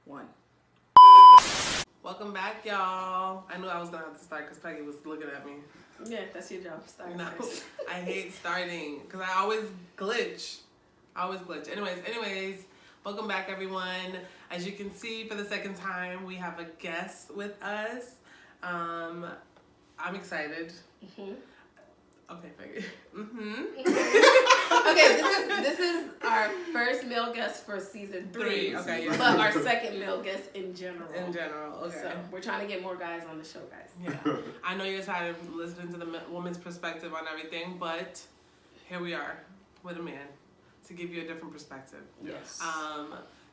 1. Welcome back, y'all. I knew I was gonna have to start because Peggy was looking at me. Yeah, that's your job. Start No, first. I hate starting because I always glitch. Anyways, welcome back, everyone. As you can see, for the second time, we have a guest with us. I'm excited. Mm-hmm. Okay, Peggy. Okay, this is our first male guest for season 3. Okay, yeah. But our second male guest in general. Okay. So we're trying to get more guys on the show, guys. Yeah. I know you're tired of listening to the woman's perspective on everything, but here we are with a man to give you a different perspective. Yes.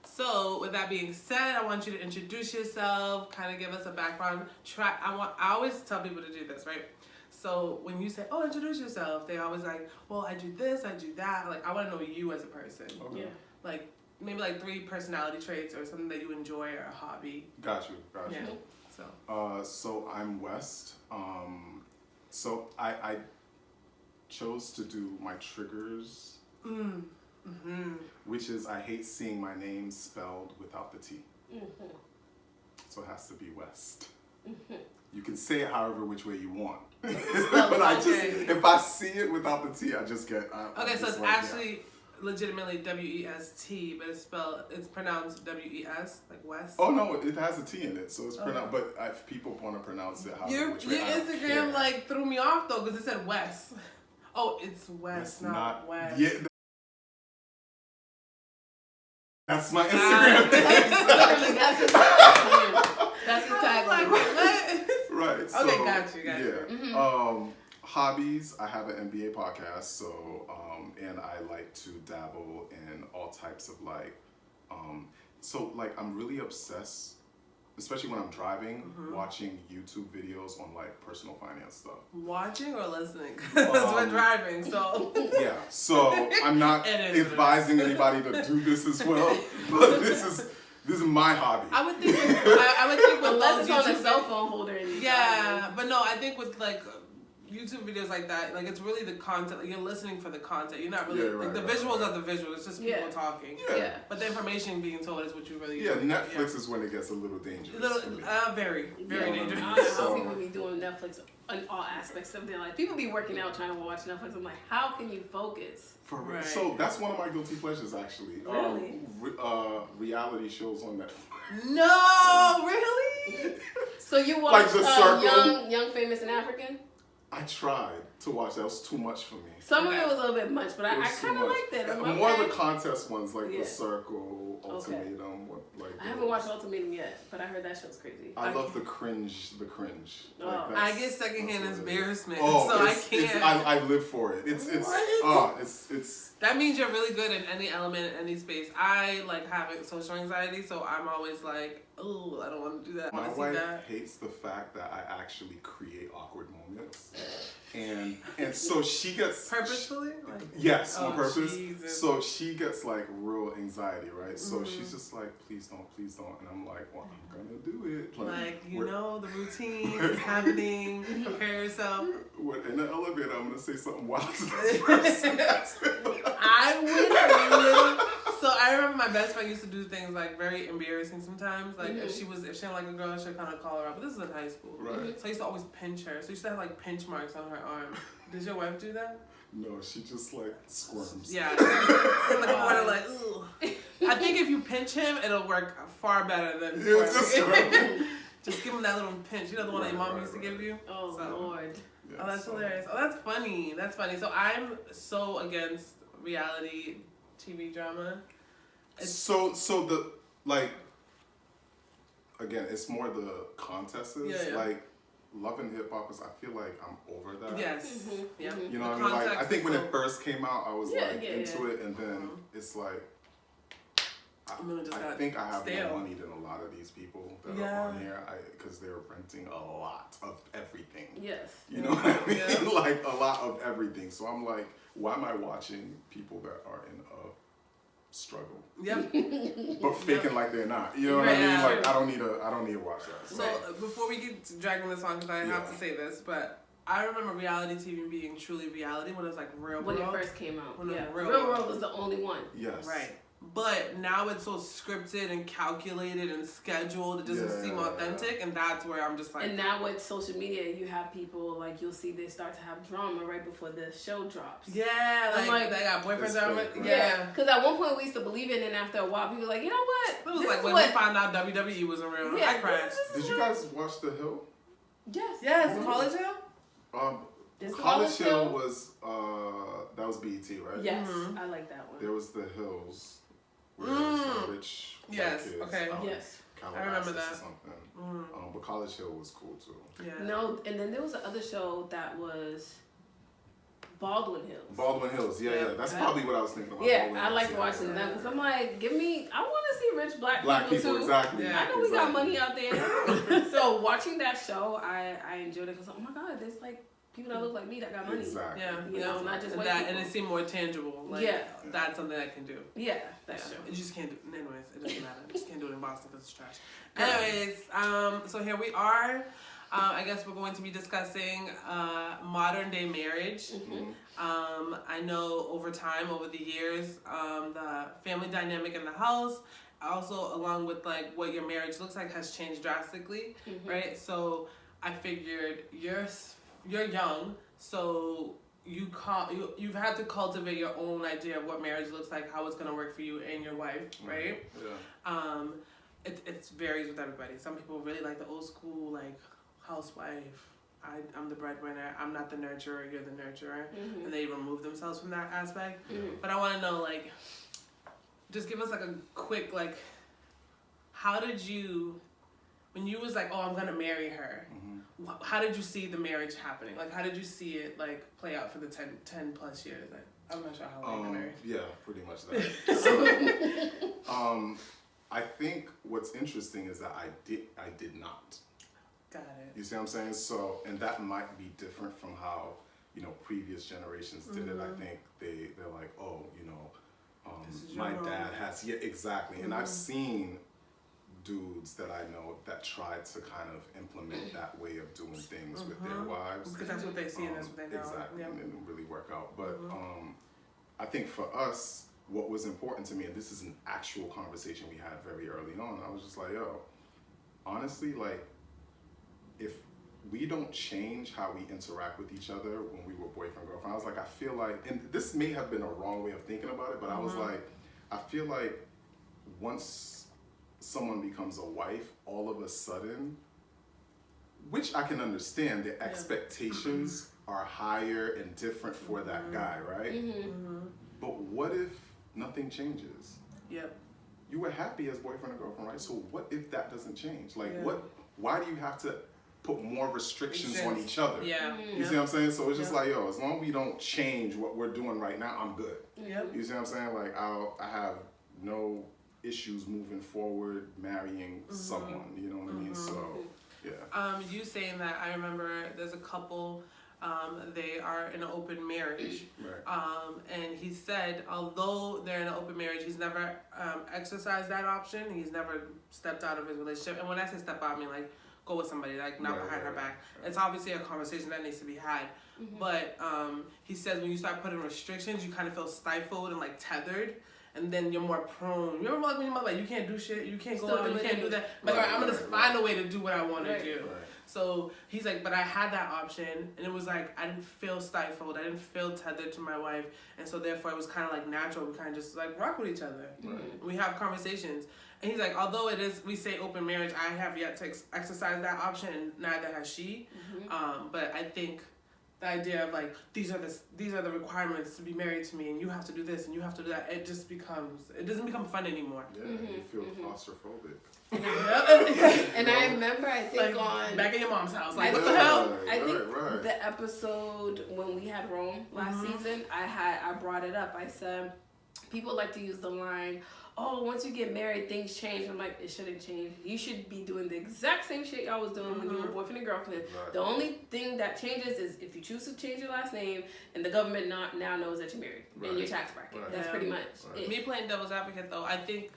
So with that being said, I want you to introduce yourself, kind of give us a background. I always tell people to do this, right? So when you say, "Oh, introduce yourself," they always like, "Well, I do this, I do that." Like, I want to know you as a person. Okay. Yeah. Like maybe like 3 personality traits or something that you enjoy or a hobby. Got you. Yeah. So I'm West. So I chose to do my triggers, which is I hate seeing my name spelled without the T. So it has to be West. You can say it however which way you want, but if I see it without the T, I just get. So it's like, actually legitimately W-E-S-T, but it's pronounced W-E-S, like West. Oh no, it has a T in it, so it's pronounced. But if people want to pronounce it however which way, your Instagram like threw me off though because it said West. Oh, it's West, not West. Yeah. That's my Instagram. That's his tagline. Right. So, Okay, got you. Yeah. Hobbies. I have an MBA podcast, so and I like to dabble in all types of I'm really obsessed, especially when I'm driving, watching YouTube videos on like personal finance stuff. Watching or listening? Because we're driving, so. Yeah. So I'm not advising anybody to do this as well, but this is my hobby. I would think with unless it's on a YouTube cell phone holder. Yeah, but no, I think with like YouTube videos like that, like it's really the content. Like, you're listening for the content. You're not really the visuals are the visuals. It's just people talking. Yeah. But the information being told is what you really. Yeah, Netflix is when it gets a little dangerous. Very dangerous. I see people be doing Netflix on all aspects of their life. People be working out trying to watch Netflix. I'm like, how can you focus? For real. Right. So that's one of my guilty pleasures, actually. Really? Reality shows on Netflix. No, really? So you watch like The Circle? Young, Famous, and African? I tried to watch. That was too much for me. Some of it was a little bit much, but I kind of liked it. More of the contest ones, like The Circle, Ultimatum. I haven't watched Ultimatum yet, but I heard that show's crazy. I love the cringe. Oh. I get secondhand embarrassment, so I can't. I live for it. It's That means you're really good in any element, in any space. I like having social anxiety, so I'm always like, oh, I don't want to do that. My wife hates the fact that I actually create awkward moments, and so she gets purposefully. Yes, on purpose. Jesus. So she gets like real anxiety, right? So she's just like, please don't, and I'm like, well, I'm gonna do it. Like you know, the routine is happening. Prepare yourself. In the elevator, I'm gonna say something wild to this person. I would. So I remember my best friend used to do things like very embarrassing sometimes. Like if she didn't like a girl, she'd kind of call her up. But this is in high school. Right. So I used to always pinch her. So she used to have like pinch marks on her arm. Did your wife do that? No, she just like squirms. Yeah. In the corner like, ooh. I think if you pinch him, it'll work far better than just give him that little pinch. You know the one that your mom used to give you? Oh, Lord. Yeah, Oh, that's hilarious. Oh, that's funny. So I'm so against reality TV drama. So the again, it's more the contests. Yeah. Like Love and Hip Hop is. I feel like I'm over that. Yes. Yeah. You know what I mean? Like I think when it first came out, I was into it, and then it's like. I think I have more money than a lot of these people that are on here because they're renting a lot of everything. Yes. You know what I mean? Yeah. Like a lot of everything. So I'm like, why am I watching people that are in a struggle? Yep. But faking like they're not. You know what I mean? Like I don't need to watch that. So before we get dragging this on, because I have to say this, but I remember reality TV being truly reality when it was like Real World. When it first came out. When Real World was the only one. Yes. Right. But now it's so scripted and calculated and scheduled. It doesn't seem authentic, and that's where I'm just like. And now with social media, you have people like you'll see they start to have drama right before the show drops. Yeah, like they got boyfriends out. Right? Yeah, because at one point we used to believe it, and after a while, people were like, you know what? It was like when we found out WWE wasn't real. Yeah, I cried. Did you guys watch The Hill? Yes. College Hill. College Hill was that was BET, right? Yes, I like that one. There was The Hills. Where some rich kids, Yes. I remember that. Or something. But College Hill was cool too. Yeah. No, and then there was another show that was Baldwin Hills. Baldwin Hills, yeah. That's probably what I was thinking about. Yeah, I liked watching that because I'm like, I want to see rich black people too. Exactly. Yeah. I know we got money out there. So watching that show, I enjoyed it because oh my god, there's like people that look like me that got money. Exactly. Yeah, you know, not just white that, people. and it seemed more tangible. Like, that's something I can do. Yeah, that's true. You just can't do. Anyways, it doesn't matter. You just can't do it in Boston because it's trash. Anyways, so here we are. I guess we're going to be discussing modern day marriage. I know over the years, the family dynamic in the house, also along with like what your marriage looks like, has changed drastically, right? So I figured you're young, so you've had to cultivate your own idea of what marriage looks like, how it's gonna work for you and your wife, right? Yeah. It varies with everybody. Some people really like the old school, like housewife. I'm the breadwinner. I'm not the nurturer. You're the nurturer, and they remove themselves from that aspect. But I want to know, like, just give us like a quick, like, how did you, when you was like, oh, I'm gonna marry her. How did you see the marriage happening? Like, how did you see it like play out for the 10 plus years? Like, I'm not sure how long you married. Yeah, pretty much that. So, I think what's interesting is that I did not. Got it. You see what I'm saying? So, and that might be different from how, previous generations did it. I think they're like, oh, my dad has, exactly. And I've seen dudes that I know that tried to kind of implement that way of doing things with their wives. Because that's what they see and that's what they know. Exactly, and it didn't really work out. But I think for us, what was important to me, and this is an actual conversation we had very early on, I was just like, yo, honestly, like, if we don't change how we interact with each other when we were boyfriend, girlfriend, I was like, I feel like, and this may have been a wrong way of thinking about it, but I was like, I feel like once someone becomes a wife, all of a sudden, which I can understand, the expectations are higher and different for that guy, right? But what if nothing changes? Yep. You were happy as boyfriend and girlfriend, right? So what if that doesn't change? Like, why do you have to put more restrictions on each other? Yeah. You see what I'm saying? So it's just like, yo, as long as we don't change what we're doing right now, I'm good. Yep. You see what I'm saying? Like, I have no issues moving forward, marrying someone, you know what I mean? So, yeah. You saying that, I remember there's a couple, they are in an open marriage. Right. And he said, although they're in an open marriage, he's never exercised that option. He's never stepped out of his relationship. And when I say step out, I mean like go with somebody, like not behind her back. It's obviously a conversation that needs to be had. But he says when you start putting restrictions, you kind of feel stifled and like tethered. And then you're more prone. You remember like when your mother like, you can't do shit, you can't go out, you can't do that. But I'm gonna find a way to do what I want to do. Right. So he's like, but I had that option, and it was like I didn't feel stifled, I didn't feel tethered to my wife, and so therefore it was kind of like natural. We kind of just like rock with each other. Right. We have conversations, and he's like, although it is we say open marriage, I have yet to exercise that option, and neither has she. But I think the idea of like these are the requirements to be married to me, and you have to do this and you have to do that. It doesn't become fun anymore. Yeah, you feel claustrophobic. And I remember, I think like, back in your mom's house, like what the hell? I think the episode when we had Rome last season, I brought it up. I said people like to use the line, oh, once you get married, things change. I'm like, it shouldn't change. You should be doing the exact same shit y'all was doing when you were boyfriend and girlfriend. Right. The only thing that changes is if you choose to change your last name and the government now knows that you're married in your tax bracket. Right. That's pretty much it. Me playing devil's advocate though, I think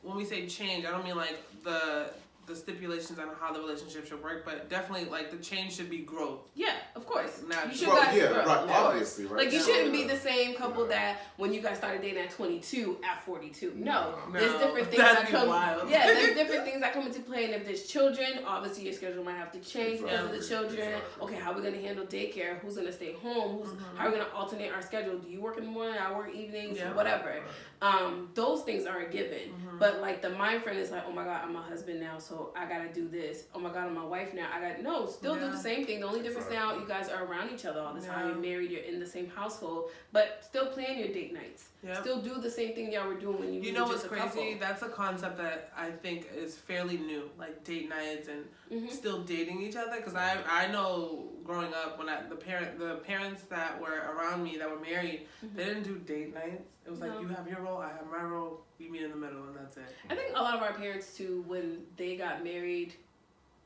when we say change, I don't mean like the the stipulations on how the relationship should work, but definitely like the change should be growth. Yeah, of course. Not you should grow. Right, obviously, right. Like you shouldn't be the same couple that when you guys started dating at 22 at 42. No, there's different things that come. Wild. Yeah, there's different things that come into play, and if there's children, obviously your schedule might have to change because of the children. Exactly. Okay, how are we gonna handle daycare? Who's gonna stay home? How are we gonna alternate our schedule? Do you work in the morning? I work evenings, whatever. Those things are a given. But like the mind frame is like, oh my God, I'm a husband now, so I gotta do this. Oh my God, I'm a wife now. Still do the same thing. The only difference now, you guys are around each other all the time. You're married, you're in the same household, but still plan your date nights. Yep. Still do the same thing y'all were doing when you know were what's just a crazy? couple. That's a concept that I think is fairly new, like date nights and still dating each other. Because I know growing up when the parents that were around me that were married, they didn't do date nights. It was like you have your role, I have my role, we meet in the middle, and that's it. I think a lot of our parents too, when they got married,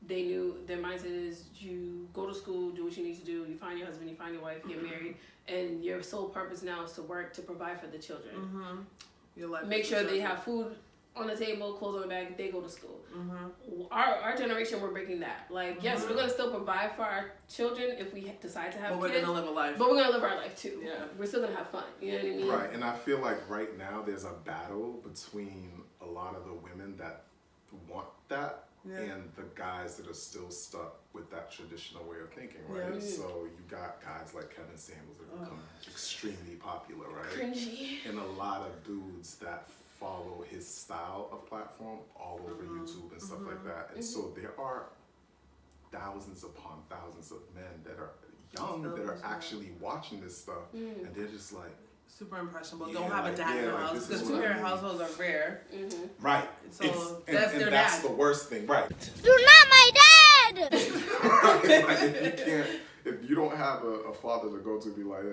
they knew their mindset is you go to school, do what you need to do, you find your husband, you find your wife, you get married, and your sole purpose now is to work to provide for the children. Your life. Make sure they have food on the table, clothes on the back, they go to school. Our generation, we're breaking that. Like, yes, we're going to still provide for our children if we decide to have kids. But we're going to live a life. But we're going to live our life too. Yeah. We're still going to have fun. You know what I mean? Right, and I feel like right now there's a battle between a lot of the women that want that and the guys that are still stuck with that traditional way of thinking, right? So you got guys like Kevin Samuels that become extremely popular, right? Cringy. And a lot of dudes that follow his style of platform all over YouTube and stuff like that. And so there are thousands upon thousands of men that are young that are actually watching this stuff and they're just like, super impressionable. Don't have a dad in the house because two-parent households are rare. Right. So that's the worst thing. Right. You're not my dad. Right. Like if you don't have a father to go to, be like,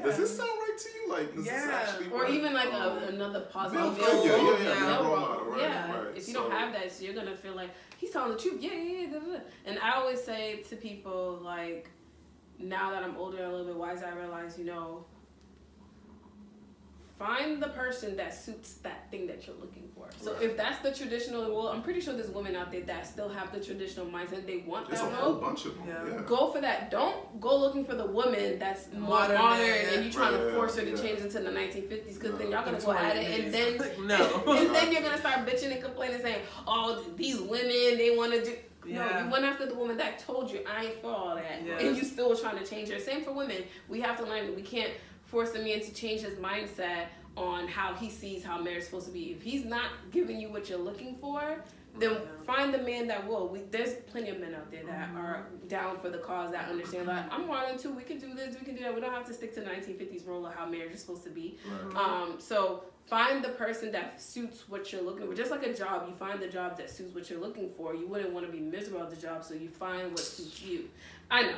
does this sound right to you? Like, does this actually or work? Even like another positive Right. If you don't have that, so you're gonna feel like he's telling the truth. And I always say to people, like, now that I'm older and a little bit wiser, I realize, find the person that suits that thing that you're looking for. So if that's the traditional, I'm pretty sure there's women out there that still have the traditional mindset. They want that role. There's a whole bunch of them. Yeah. Go for that. Don't go looking for the woman that's more modern and you're trying to force her to change into the 1950s because then y'all gonna go at it and then and then you're gonna start bitching and complaining saying, oh, these women, they want to do. No, you went after the woman that told you I ain't for all that, and you still trying to change her. Same for women. We have to learn that we can't force a man to change his mindset on how he sees how marriage is supposed to be. If he's not giving you what you're looking for, then find the man that will. There's plenty of men out there that are down for the cause, that understand, like, I'm wanting to, we can do this, we can do that. We don't have to stick to the 1950s role of how marriage is supposed to be. So find the person that suits what you're looking for. Just like a job, you find the job that suits what you're looking for. You wouldn't want to be miserable at the job, so you find what suits you. I know.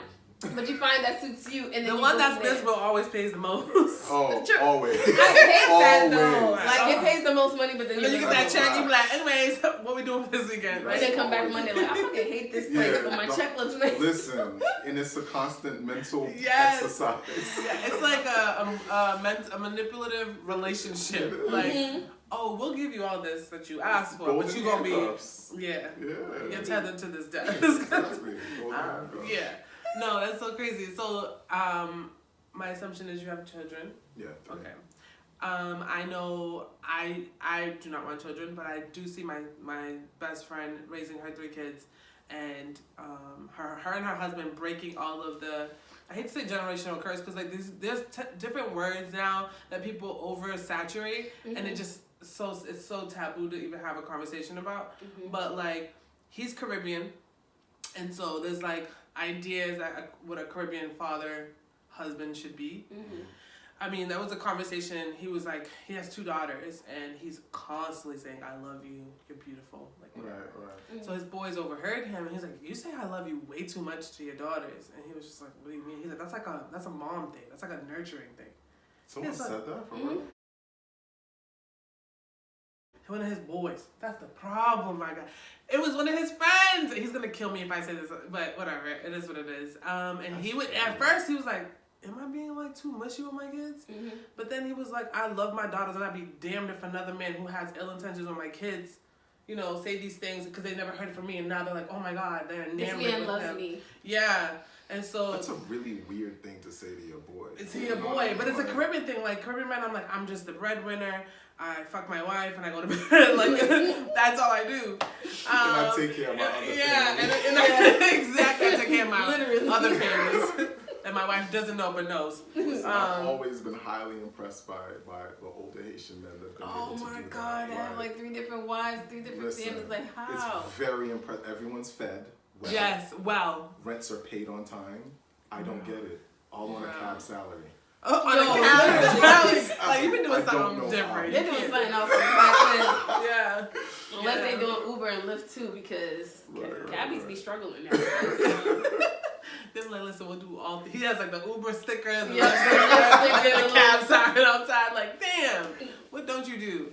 But you find that suits you, and then the one that's miserable always pays the most. Oh, always. I hate that though. Like it pays the most money, but then you get that check, you be like, anyways, what we doing this weekend? Right? And then come back Monday like, I fucking hate this place, but my check looks nice. Listen, and it's a constant mental exercise. Yeah, it's like a manipulative relationship. Like, oh, we'll give you all this that you asked for, but you're gonna be you're tethered to this desk. Exactly. No, that's so crazy. So, my assumption is you have children. Yeah. Okay. I know I do not want children, but I do see my best friend raising her 3 kids, and her and her husband breaking all of the, I hate to say generational curse, because like there's different words now that people oversaturate, and it's so taboo to even have a conversation about. But like, he's Caribbean, and so there's like ideas that what a Caribbean husband should be. I mean, that was a conversation. He was like, he has 2 daughters, and he's constantly saying, I love you, you're beautiful. Like, right. So his boys overheard him, and he's like, you say I love you way too much to your daughters. And he was just like, what do you mean? He's like, that's a mom thing. That's like a nurturing thing. Someone said that for real? One of his boys. That's the problem, my God. It was one of his friends. He's gonna kill me if I say this, but whatever. It is what it is. And he would, at first he was like, am I being like too mushy with my kids? But then he was like, I love my daughters, and I'd be damned if another man who has ill intentions on my kids you know, say these things because they never heard it from me, and now they're like, oh my God, they're enamored this man with loves him. me. Yeah. And so that's a really weird thing to say to your boy. It's your boy, but it's a Caribbean thing. Like Caribbean men, I'm like, I'm just the breadwinner. I fuck my wife and I go to bed. Like that's all I do. And I take care of my other family. Exactly. I take care of my other families. And my wife doesn't know but knows. I've always been highly impressed by the older Haitian men that have been able to do that. Oh my God, they have like 3 different wives, 3 different families. Like how? It's very impressive. Everyone's fed. Well. Yes, well. Rents are paid on time. I don't get it. All on a cab salary. Oh, on a cab salary. Like you've been doing something different. They're doing something else like yeah. Unless they're doing Uber and Lyft too, because cabbies be struggling now. They're like, listen, we'll do all. He has like the Uber sticker, the the cab sign outside. Like, damn, what don't you do?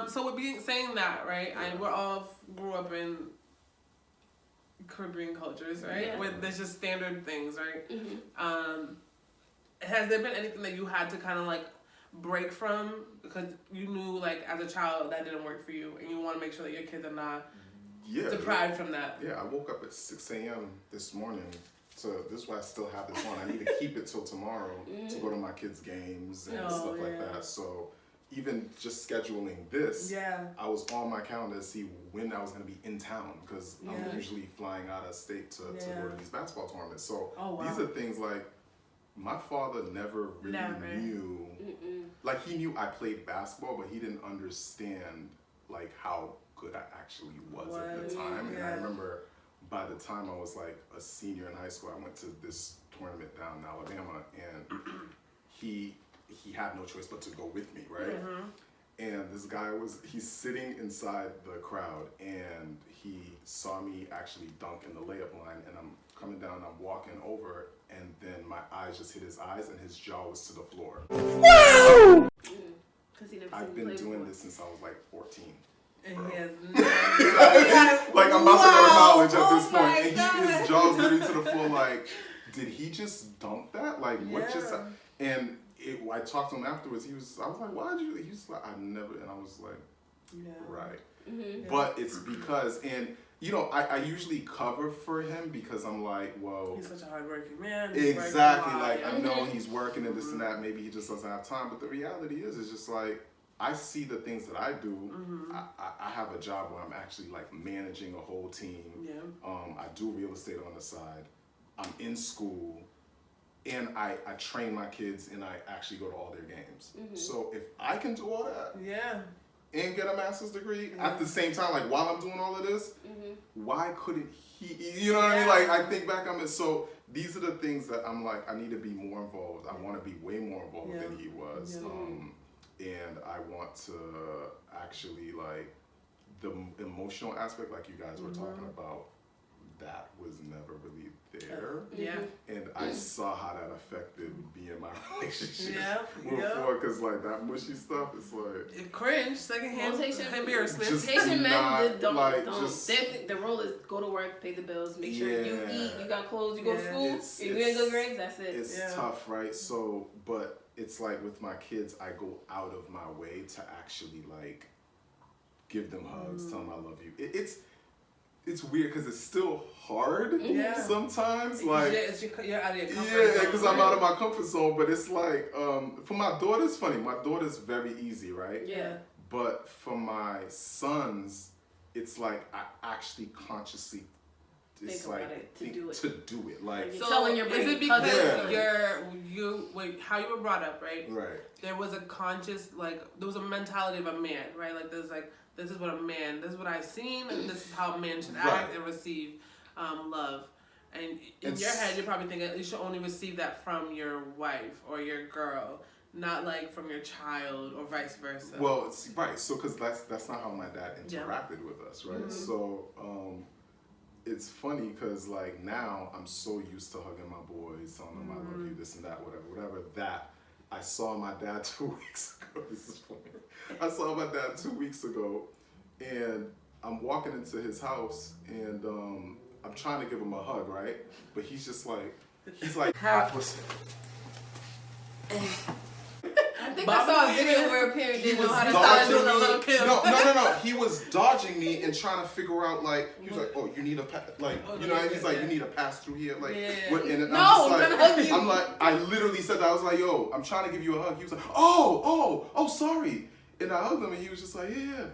So with saying that, right? We all grew up in Caribbean cultures, right? Yeah. Where there's just standard things, right? Mm-hmm. Has there been anything that you had to kind of like break from because you knew like as a child that didn't work for you, and you want to make sure that your kids are not deprived from that? Yeah, I woke up at 6 a.m. this morning. So this is why I still have this on. I need to keep it till tomorrow to go to my kids' games and stuff like that. So even just scheduling this, I was on my calendar to see when I was going to be in town because I'm usually flying out of state to go to these basketball tournaments. So these are things like my father never really knew. Like he knew I played basketball, but he didn't understand like how good I actually was at the time. And I remember by the time I was like a senior in high school, I went to this tournament down in Alabama, and he had no choice but to go with me, right? And this guy he's sitting inside the crowd, and he saw me actually dunk in the layup line, and I'm coming down, I'm walking over, and then my eyes just hit his eyes, and his jaw was to the floor. Woo! I've been doing this since I was like 14. And he has like I'm about to go to college at this point, and his jaw's literally to the floor. Like, did he just dunk that? Like, what just? And I talked to him afterwards. I was like, why did you? He was like, I never. And I was like, right. But it's because, and you know, I usually cover for him because I'm like, well, he's such a hardworking man. Exactly. Like I know he's working and this and that. Maybe he just doesn't have time. But the reality is, it's just like. I see the things that I do. I have a job where I'm actually like managing a whole team. I do real estate on the side. I'm in school, and I train my kids, and I actually go to all their games. So if I can do all that, and get a master's degree at the same time, like while I'm doing all of this, why couldn't he? You know what I mean? Like I think back on it. So these are the things that I'm like, I need to be more involved. I want to be way more involved than he was. And I want to actually, like, the emotional aspect, like you guys were talking about, that was never really there. And I saw how that affected me and my relationship before, because, like, that mushy stuff, it's like... It cringe, secondhand embarrassment. Haitian men don't. The role is go to work, pay the bills, make sure you eat, you got clothes, you go to school, if you get good grades, that's it. It's tough, right? So, but... It's like with my kids, I go out of my way to actually like give them hugs, tell them I love you. It's weird because it's still hard sometimes. Like you're out of your comfort zone. because I'm out of my comfort zone. But it's like for my daughter's funny. My daughter's very easy, right? But for my sons, it's like I actually consciously. It's like to do it. Like so telling your brain. Is it because how you were brought up, right? Right. There was a conscious there was a mentality of a man, right? Like there's like this is what a man, this is what I've seen, and this is how a man should act and receive love. And in your head, you're probably thinking you should only receive that from your wife or your girl, not like from your child or vice versa. Well, it's right. So because that's not how my dad interacted with us, right? So. It's funny because like now I'm so used to hugging my boys, telling them I love you, this and that, whatever. That I saw my dad 2 weeks ago. This is funny. I saw my dad 2 weeks ago, and I'm walking into his house, and I'm trying to give him a hug, right? But he's just like, I think think I saw a video where a parent didn't know how to dodging with a little me. kid. No. He was dodging me and trying to figure out like he was like, oh, you need a he's like, you need a pass through here, like. What, and I'm like, I literally said that. I was like, yo, I'm trying to give you a hug. He was like, oh, sorry. And I hugged him, and he was just like, yeah.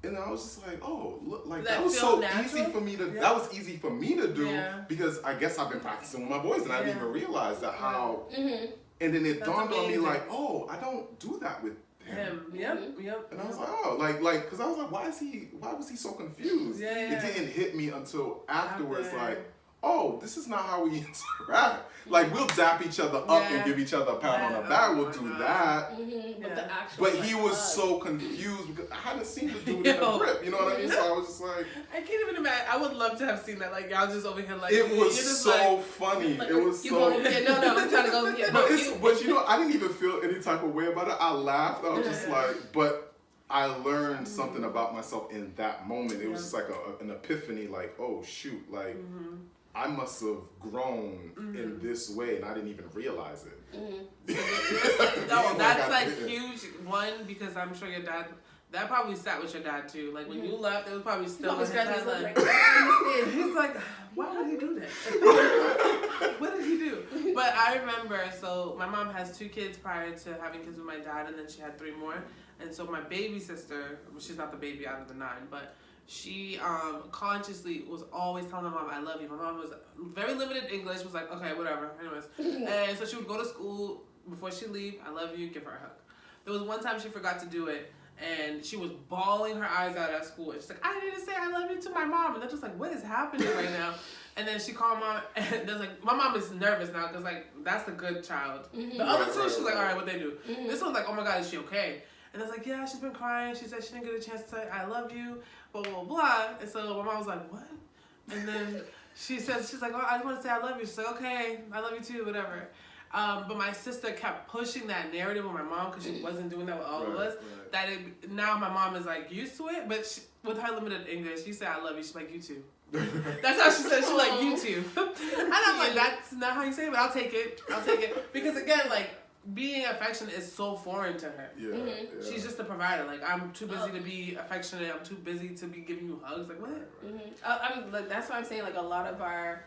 And I was just like, oh, look, like that was so easy for me to. That was easy for me to do because I guess I've been practicing with my boys, and I didn't even realize that how. Mm-hmm. And then it dawned on me like, oh, I don't do that with him. Yep. And I was like, oh, like, because I was like, why was he so confused? It didn't hit me until afterwards, like, oh, this is not how we interact. Like, we'll dap each other up and give each other a pat on the back. We'll do that. Mm-hmm. But he was so confused because I hadn't seen the dude in a grip. You know what I mean? So I was just like... I can't even imagine. I would love to have seen that. Like, y'all just over here like... It was so funny. Like, it was so... No, I'm trying to go over here. But you know, I didn't even feel any type of way about it. I laughed. I was just like... But I learned something about myself in that moment. It was just like an epiphany. Like, oh, shoot. Like... Mm-hmm. I must have grown in this way, and I didn't even realize it. Mm-hmm. No, that's like huge one because I'm sure your dad. That probably sat with your dad too. Like when you left, it was probably still. He's like, why did he do that? What did he do? But I remember. So my mom has 2 kids prior to having kids with my dad, and then she had 3 more. And so my baby sister, well, she's not the baby out of the 9, but. She consciously was always telling my mom, I love you. My mom was very limited English, was like, okay, whatever. Anyways. And so she would go to school, before she leave, I love you, give her a hug. There was one time she forgot to do it, and she was bawling her eyes out at school. And she's like, I need to say I love you to my mom. And they're just like, what is happening right now? And then she called mom, and there's like, my mom is nervous now, because like, that's the good child. Mm-hmm. The other 2, she's like, all right, what they do? Mm-hmm. This one's like, oh my God, is she okay? And I was like, yeah, she's been crying. She said she didn't get a chance to say, I love you, blah, blah, blah. And so my mom was like, what? And then she's like, oh, I just want to say I love you. She's like, okay, I love you too, whatever. But my sister kept pushing that narrative with my mom because she wasn't doing that with all of us. Right. That now my mom is like used to it, but with her limited English, she said, I love you. She's like, you too. That's how she said, she's like, you too. And I'm like, that's not how you say it, but I'll take it. Because again, like, being affectionate is so foreign to her. Yeah, She's just a provider. Like, I'm too busy to be affectionate. I'm too busy to be giving you hugs. Like, what? Mm-hmm. Like, that's why I'm saying, like, a lot of our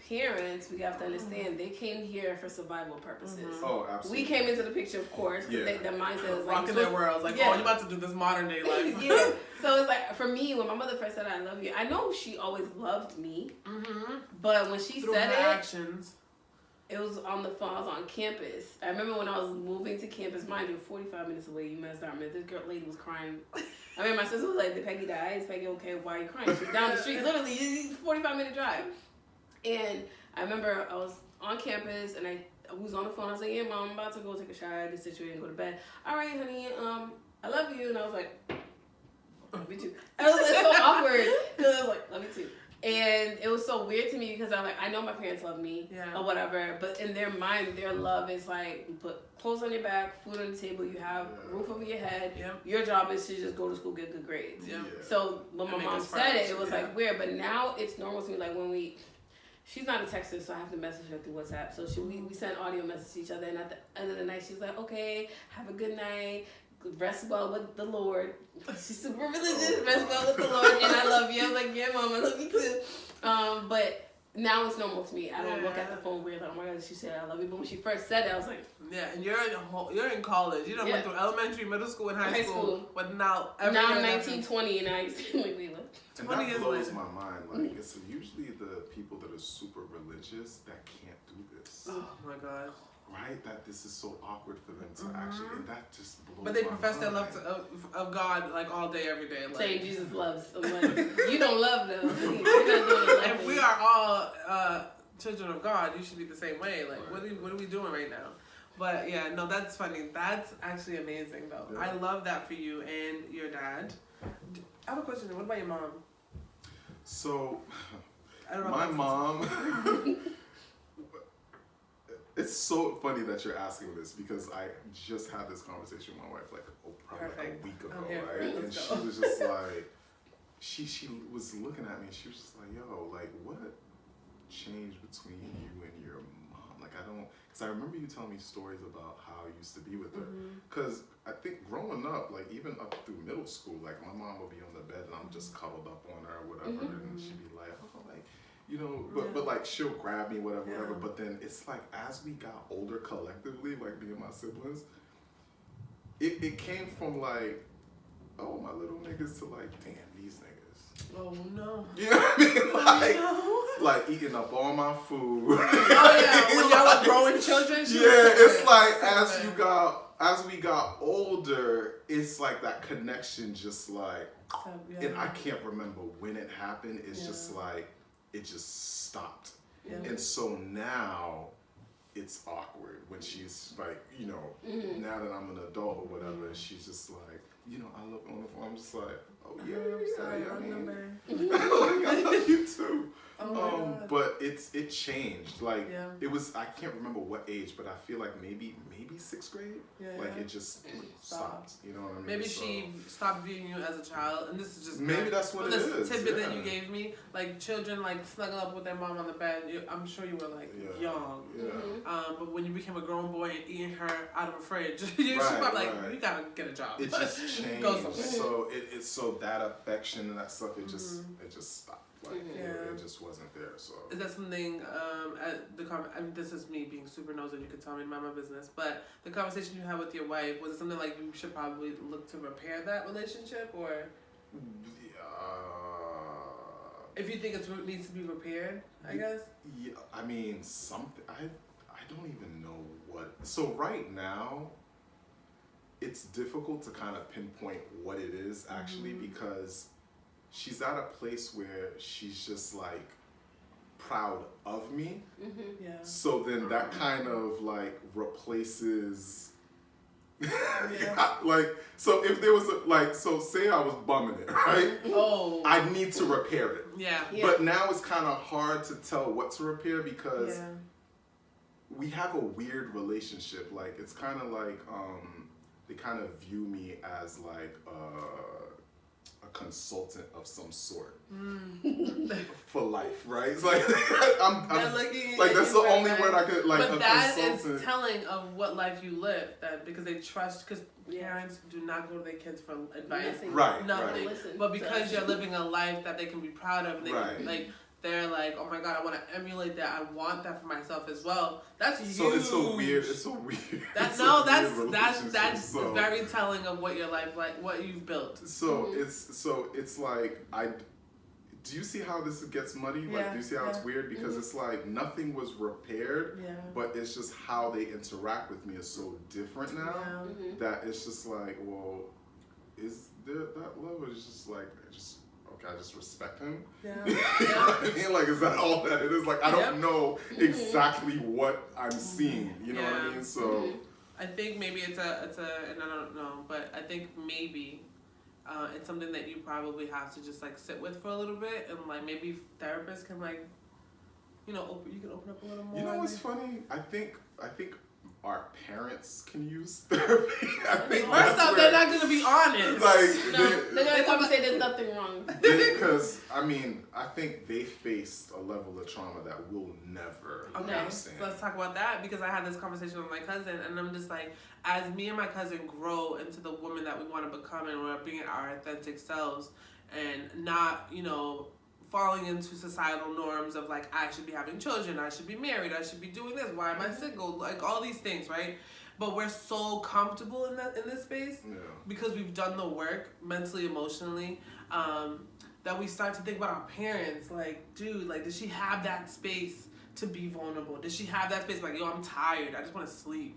parents, we have to understand, they came here for survival purposes. Mm-hmm. Oh, absolutely. We came into the picture, of course, because the mindset is like... Rocking their worlds. Like, oh, you're about to do this modern day life. Yeah. So it's like, for me, when my mother first said, I love you, I know she always loved me. Mm-hmm. But when she said it... actions. It was on the phone. I was on campus. I remember when I was moving to campus. Mind you, 45 minutes away. You messed up. This lady was crying. I mean, my sister was like, "Did Peggy die? Is Peggy okay? Why are you crying?" She's down the street. Literally, it's a 45-minute drive. And I remember I was on campus and I was on the phone. I was like, "Yeah, Mom, I'm about to go take a shower, get situated, and go to bed." "All right, honey. I love you." And I was like, "Love you too." And it was so awkward because I was like, "Love you too." And it was so weird to me because I'm like, I know my parents love me or whatever, but in their mind, their love is like, you put clothes on your back, food on the table, you have a roof over your head. Yep. Your job is to just go to school, get good grades. Yep. So when my mom said it was like weird, but now it's normal to me. Like when she's not a texter, so I have to message her through WhatsApp. So we send audio messages to each other, and at the end of the night, she's like, okay, have a good night. Rest well with the Lord. She's super religious. Rest well with the Lord, and I love you. I was like, yeah, Mom, I love you too. But now it's normal to me. I don't look at the phone weird. Like, oh my God, she said I love you. But when she first said it, I was like, yeah. And you're in college. You know, went through elementary, middle school, and high school. But now I'm 19, 20, and I like, wait, what? And that blows my mind. Like, it's usually the people that are super religious that can't do this. Oh my God. Right? That this is so awkward for them to actually, and that just blows my mind. But they profess their love of God like all day, every day. Like, saying Jesus loves. I'm like, you don't love them. You're not doing if we are all children of God, you should be the same way. Like, what are we doing right now? But yeah, no, that's funny. That's actually amazing, though. Yeah. I love that for you and your dad. I have a question. What about your mom? So, I don't know my mom. It's so funny that you're asking this because I just had this conversation with my wife probably a week ago, right? And she was just like, she was looking at me and she was just like, yo, like what changed between you and your mom? Like, I don't, because I remember you telling me stories about how you used to be with her. Because I think growing up, like even up through middle school, like my mom would be on the bed and I'm just cuddled up on her or whatever, and she'd be like, oh, like, you know, but like she'll grab me, whatever. But then it's like as we got older collectively, like me and my siblings, it came from like, oh, my little niggas to like, damn, these niggas. Oh no. You know what I mean? Like eating up all my food. Oh yeah, when y'all were growing children. It's like as we got older, it's like that connection just like, and I can't remember when it happened. It's just like, it just stopped. And so now it's awkward when she's like, you know, now that I'm an adult or whatever, she's just like, you know, I look on the phone, I'm just like, oh yeah, I love you too. But it changed. Like it was, I can't remember what age, but I feel like maybe 6th grade. Like it just stopped. You know what I mean? Maybe she stopped viewing you as a child, and this is just maybe that's what it is. This tidbit that you gave me, like children like snuggle up with their mom on the bed. I'm sure you were like young. But when you became a grown boy and eating her out of a fridge, she probably like, you gotta get a job. It just changed. Go somewhere. So it's so that affection and that stuff, it just stopped. Like it just wasn't there. So is that something at the I mean, this is me being super nosy. You could tell me mind my business. But the conversation you had with your wife, was it something like you should probably look to repair that relationship, or if you think it needs to be repaired, I guess. Yeah, I mean something. I don't even know what. So right now, it's difficult to kind of pinpoint what it is actually because she's at a place where she's just like proud of me. So then that kind of like replaces like, so if there was so say I was bumming it, right? I need to repair it. But now it's kind of hard to tell what to repair because we have a weird relationship. Like it's kind of like they kind of view me as like a consultant of some sort for life, right? It's like I'm like that's the only word I could like. But that is telling of what life you live. That because they trust, because parents do not go to their kids for advice, nothing. But because you're living a life that they can be proud of, they can, like. They're like, oh my God, I want to emulate that. I want that for myself as well. That's huge. So it's so weird. It's so weird. That's very telling of what your life like, what you've built. So it's like do you see how this gets muddy? Like, do you see how it's weird? Because it's like nothing was repaired, but it's just how they interact with me is so different now that it's just like, well, is there that love? Or is just like I just respect him. Like, is that all that it is? Like, I don't know exactly what I'm seeing. You know what I mean? So I think maybe it's a, and I don't know, but I think maybe it's something that you probably have to just like sit with for a little bit, and like maybe therapists can like, you know, you can open up a little more. You know what's funny? I think our parents can use therapy. I think first off, they're not going to be honest. Like, they're going to come and say there's nothing wrong. Because, I mean, I think they faced a level of trauma that we'll never understand. So let's talk about that, because I had this conversation with my cousin, and I'm just like, as me and my cousin grow into the woman that we want to become, and we're being our authentic selves, and not, you know, falling into societal norms of like, I should be having children, I should be married, I should be doing this, why am I single, like all these things, right? But we're so comfortable in this space because we've done the work mentally, emotionally, that we start to think about our parents. Like, dude, like, does she have that space to be vulnerable? Does she have that space like, yo, I'm tired, I just want to sleep?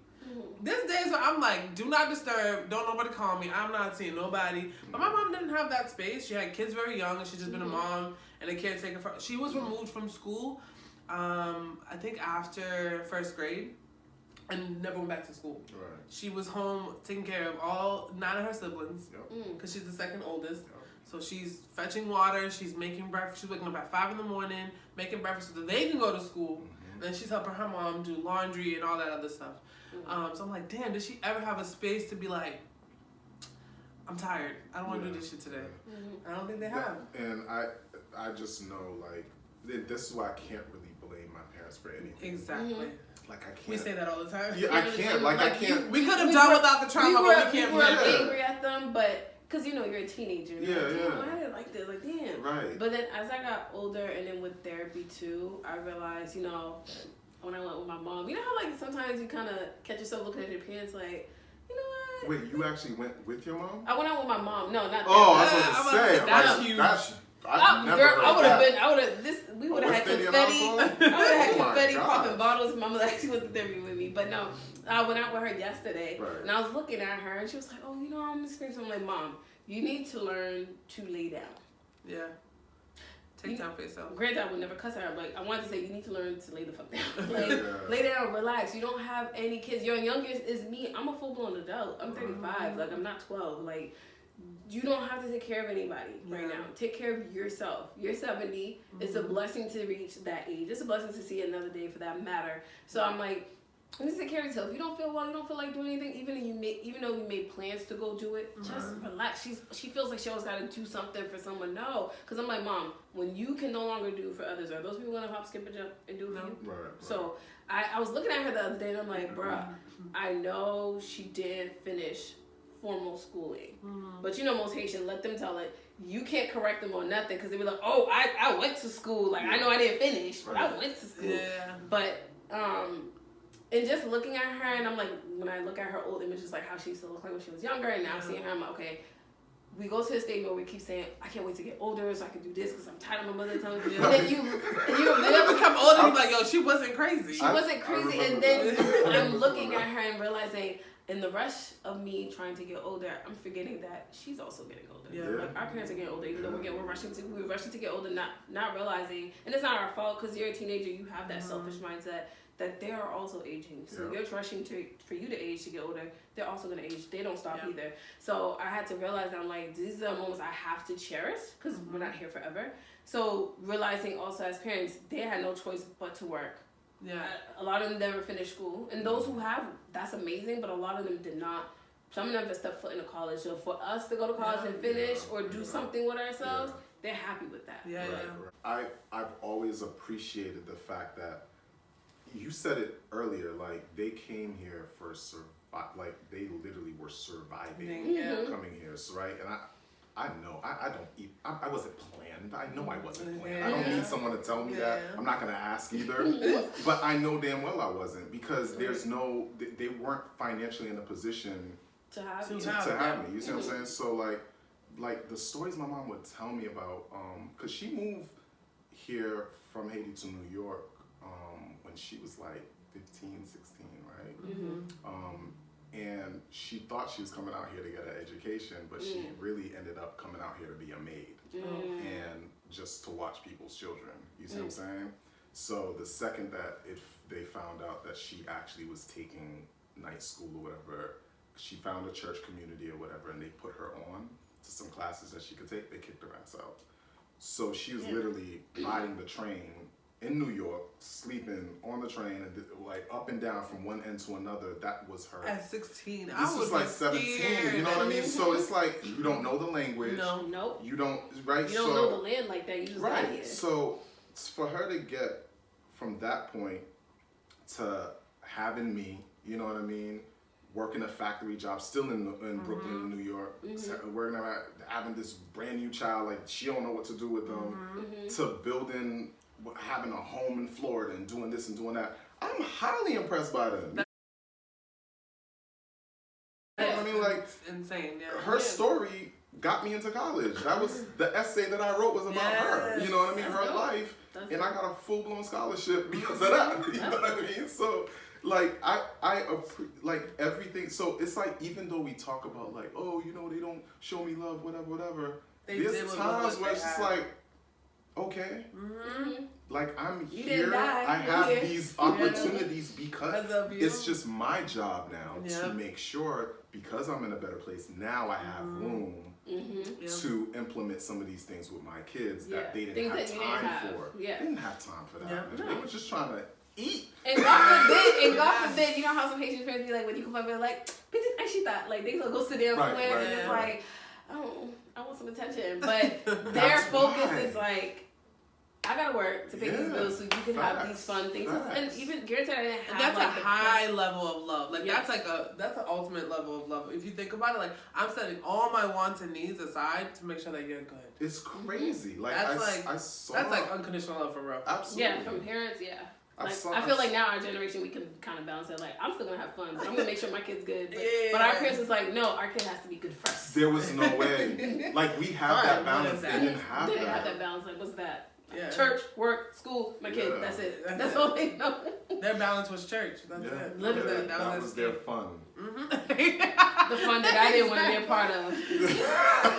There's days where I'm like, do not disturb, don't nobody call me, I'm not seeing nobody. But my mom didn't have that space. She had kids very young, and she's just been a mom and a caretaker. She was removed from school, I think after 1st grade, and never went back to school. Right. She was home taking care of all 9 of her siblings, because she's the second oldest. So she's fetching water, she's making breakfast, she's waking up at 5 in the morning, making breakfast so that they can go to school. Then she's helping her mom do laundry and all that other stuff. So I'm like, damn, did she ever have a space to be like, I'm tired, I don't want to do this shit today? I don't think they have. And I just know, like, this is why I can't really blame my parents for anything. Exactly. like, I can't. We say that all the time. Yeah, I can't. Like, I can't. We could have done without the trauma, but we can't. We were angry at them, but because you're a teenager. Yeah, like, I didn't like this. Like, damn. Right. But then as I got older, and then with therapy too, I realized, when I went with my mom, you know how like sometimes you kind of catch yourself looking at your parents like, you know what? Wait, you actually went with your mom? I went out with my mom. No, not. Oh, I was about to say that's huge. We would have had confetti. I would have had confetti popping bottles. Mama actually went to therapy with me, but no, I went out with her yesterday, and I was looking at her, and she was like, "Oh, I'm experiencing." I'm like, "Mom, you need to learn to lay down." Yeah. Take time for yourself. Granted, I would never cuss her, but I wanted to say you need to learn to lay the fuck down. Like, lay down, relax. You don't have any kids. Your youngest is me. I'm a full blown adult. I'm 35. Like, I'm not 12. Like, you don't have to take care of anybody right now. Take care of yourself. You're 70. It's a blessing to reach that age. It's a blessing to see another day for that matter. So I'm like, you need to take care of yourself. If you don't feel well, you don't feel like doing anything, even though you made plans to go do it, just relax. She feels like she always got to do something for someone. No, because I'm like, Mom, when you can no longer do for others, are those people going to hop, skip, and jump and do it for you? Right. So I was looking at her the other day, and I'm like, bruh, I know she didn't finish formal schooling, but most Haitians, let them tell it. You can't correct them on nothing because they be like, oh, I went to school. Like, I know I didn't finish, but I went to school. Yeah. But and just looking at her, and I'm like, when I look at her old images, like how she used to look like when she was younger, and now seeing her, I'm like, okay, we go to a stage where we keep saying, I can't wait to get older so I can do this because I'm tired of my mother telling me. And then you become older, and you're like, yo, she wasn't crazy. She wasn't crazy, and then I'm looking at her and realizing, in the rush of me trying to get older, I'm forgetting that she's also getting older. Yeah. Like, our parents are getting older, even though we're rushing to get older, not realizing, and it's not our fault because you're a teenager, you have that selfish mindset that they are also aging. So you're rushing for you to age to get older. They're also going to age. They don't stop either. So I had to realize that I'm like, these are the moments I have to cherish because we're not here forever. So realizing also as parents, they had no choice but to work. Yeah. A lot of them never finished school. And those who have, that's amazing, but a lot of them did not. Some of them have stepped foot into college. So for us to go to college and finish or do something with ourselves, they're happy with that. Yeah, I've always appreciated the fact that you said it earlier, like they came here for like they literally were surviving coming here, so, right? And I know I don't eat. I wasn't planned. I know I wasn't planned. I don't need someone to tell me that. I'm not gonna ask either. But I know damn well I wasn't because they weren't financially in a position to have me. You see what I'm saying? So like the stories my mom would tell me about, cause she moved here from Haiti to New York when she was like 15, 16, right? And she thought she was coming out here to get an education, but she really ended up coming out here to be a maid and just to watch people's children. You see what I'm saying? So the second that they found out that she actually was taking night school or whatever, she found a church community or whatever, and they put her on to some classes that she could take. They kicked her ass out. So she was literally riding the train in New York, sleeping on the train, and like up and down from one end to another. That was her. At 16, this was like 17. You know what I mean? So it's like you don't know the language. Nope. You don't, right? You don't know the land like that. You just got here. So for her to get from that point to having me, you know what I mean? Working a factory job, still in Brooklyn, New York, working at having this brand new child, like she don't know what to do with them, to building, having a home in Florida and doing this and doing that. I'm highly impressed by them. You know what I mean? Like, it's insane. Yeah. Her story got me into college. That was the essay that I wrote was about her. You know what I mean? Her life, and I got a full-blown scholarship because of that. You know what I mean? So. Like I like everything. So it's like even though we talk about like, oh, you know, they don't show me love, whatever. There's times where it's just like, okay, like I'm here. I have these opportunities because it's just my job now to make sure because I'm in a better place now. I have room to implement some of these things with my kids that they didn't have time for. They didn't have time for that. They were just trying to eat. And God forbid, you know how some Haitian parents be like, when you come up and like, actually thought, like, they go sit down somewhere and it's like, oh, I want some attention. But their focus is like, I gotta gotta work to pay these bills so you can have these fun things. And even guaranteed I didn't have that's like a high level of love. Like that's an ultimate level of love. If you think about it, like I'm setting all my wants and needs aside to make sure that you're good. It's crazy. Like that's like unconditional love for real. Absolutely. Yeah, from parents, yeah. Like, I feel like now our generation, we can kind of balance it. Like, I'm still going to have fun, but I'm going to make sure my kid's good. But our parents was like, no, our kid has to be good first. There was no way. Like, we have that balance. They didn't have that. They didn't have that balance. Like, what's that? Yeah. Church, work, school, my kid. That's it. That's all they know. Their balance was church. That's it. Literally. That was their fun. Mm-hmm. The fun that I didn't want to be a part of.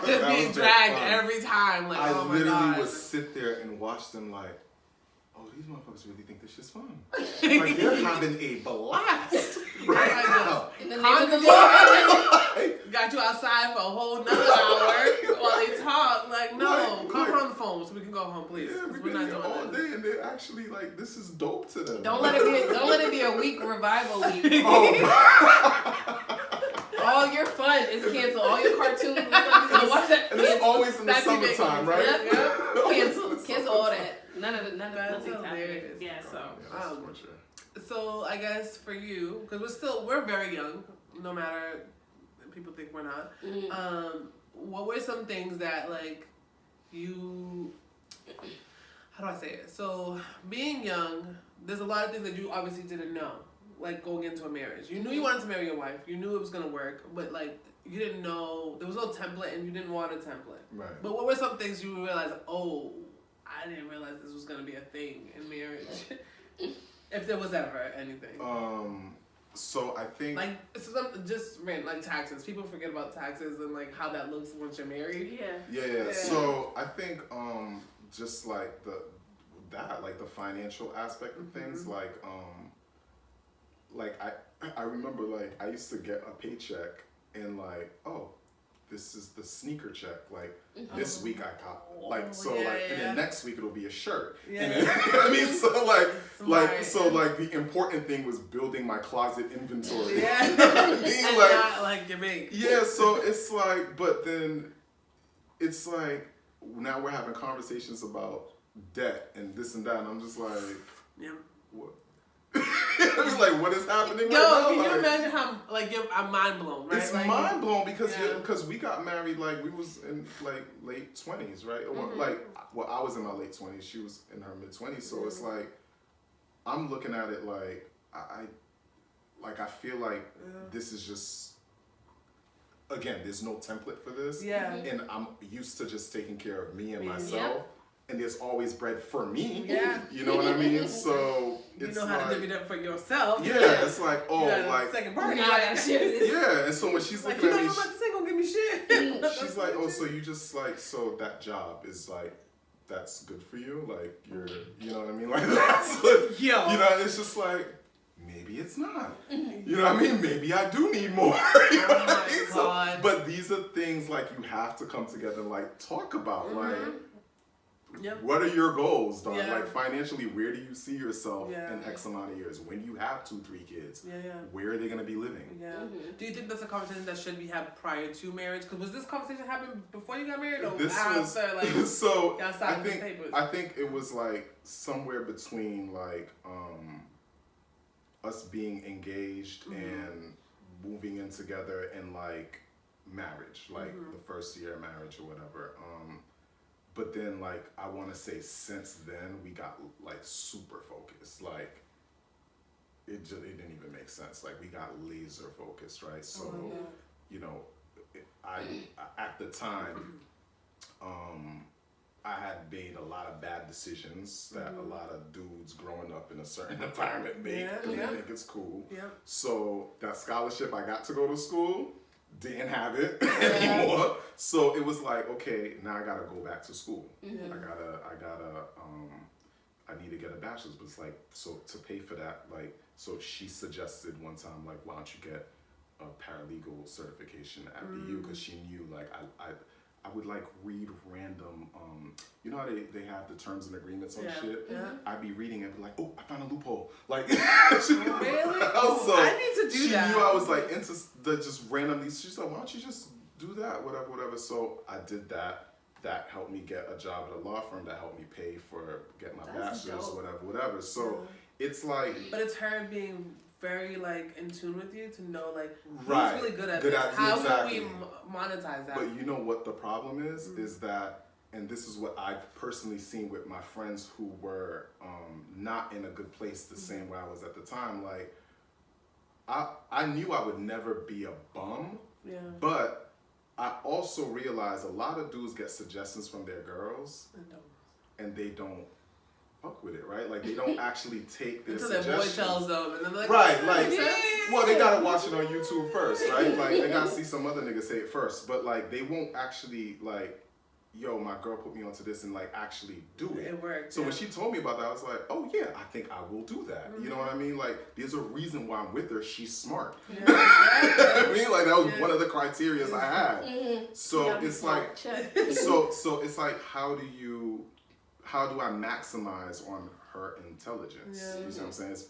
Just being dragged every time. Like, oh my God. I literally would sit there and watch them like, oh, these motherfuckers really think this shit's fun. Like, they're having a blast right now. In the name of the Lord. Got you outside for a whole nother hour while they talk. Like, no, come on the phone so we can go home, please. Yeah, we're not doing all day, and they're actually like, this is dope to them. Don't let it be a week revival week. All your fun is canceled. All your cartoons and stuff. Watch that. And it's always in the summertime, right? Yep. Cancel all that. None of nothing's happening. Yeah, So I guess for you, because we're very young, no matter people think we're not. Mm-hmm. What were some things that like you? How do I say it? So being young, there's a lot of things that you obviously didn't know, like going into a marriage. You knew you wanted to marry your wife. You knew it was gonna work, but like you didn't know there was no template, and you didn't want a template. Right. But what were some things you realized? Oh, I didn't realize this was gonna be a thing in marriage. If there was ever anything. So I think like like taxes. People forget about taxes and like how that looks once you're married. Yeah. So I think just like the financial aspect of things, like I remember like I used to get a paycheck and like, oh, this is the sneaker check. Like this week I got and then next week it'll be a shirt. Yeah. And then, I mean, so the important thing was building my closet inventory. Yeah. You know what I mean? And not like your bank. Yeah. So it's like, but then it's like now we're having conversations about debt and this and that, and I'm just like, what? I mean, like, what is happening right now? Can you imagine how, like, I'm mind blown, right? It's like, mind blown because we got married, like, we was in, like, late 20s, right? Or, I was in my late 20s. She was in her mid-20s. So it's like, I'm looking at it like, I feel like this is just, again, there's no template for this. Yeah. And I'm used to just taking care of me and myself. And there's always bread for me. Yeah. You know what I mean? So it's you know how to divvy it up for yourself. Yeah, it's like, second party. Yeah, and so when she's looking at me, this ain't gonna give me shit. She's like, oh, so you just like, so that job is like, that's good for you? Like, you know what I mean? Like, that's like, you know, it's just like, maybe it's not. You know what I mean? Maybe I do need more. You know what I mean? So, but these are things like you have to come together and like talk about, like, what are your goals, dog? Yeah. Like financially, where do you see yourself in X amount of years? When you have 2-3 kids, where are they going to be living? Yeah. Do you think that's a conversation that should be had prior to marriage? Because was this conversation happening before you got married, or after? Like, so I think it was like somewhere between like us being engaged and moving in together and like marriage, like the first year of marriage or whatever. But then, like, I want to say since then, we got, like, super focused. Like, it didn't even make sense. Like, we got laser focused, right? So, you know, I at the time, I had made a lot of bad decisions that a lot of dudes growing up in a certain environment make. Because they think it's cool. Yeah. So, that scholarship, I got to go to school. Didn't have it anymore, so it was like, okay, now I gotta go back to school. I need to get a bachelor's, but it's like, so to pay for that, like, so she suggested one time, like, why don't you get a paralegal certification at BU, because she knew, like, I would like read random, you know how they have the terms and agreements on shit? Yeah. I'd be reading it and be like, oh, I found a loophole. Like, really? So I need to do that. She knew I was like into the just randomly. She's like, why don't you just do that? Whatever. So I did that. That helped me get a job at a law firm. That helped me pay for get my my bachelor's, whatever. So it's like, but it's her being very like in tune with you to know like he's really good at this. How can we monetize that? But you know what the problem is that, and this is what I've personally seen with my friends who were not in a good place the same way I was at the time. Like, I knew I would never be a bum, but I also realized a lot of dudes get suggestions from their girls, and they don't fuck with it, right? Like, they don't actually take their suggestions. Until their boy tells them, and they're like, right, like, well, they gotta watch it on YouTube first, right? Like, they gotta see some other nigga say it first, but like, they won't actually like, yo, my girl put me onto this and like actually do it. It worked. So when she told me about that, I was like, oh yeah, I think I will do that. You know what I mean? Like, there's a reason why I'm with her. She's smart. Yeah. I mean, like, that was one of the criteria I had. So it's like, so it's like, how do I maximize on her intelligence? You see what I'm saying? It's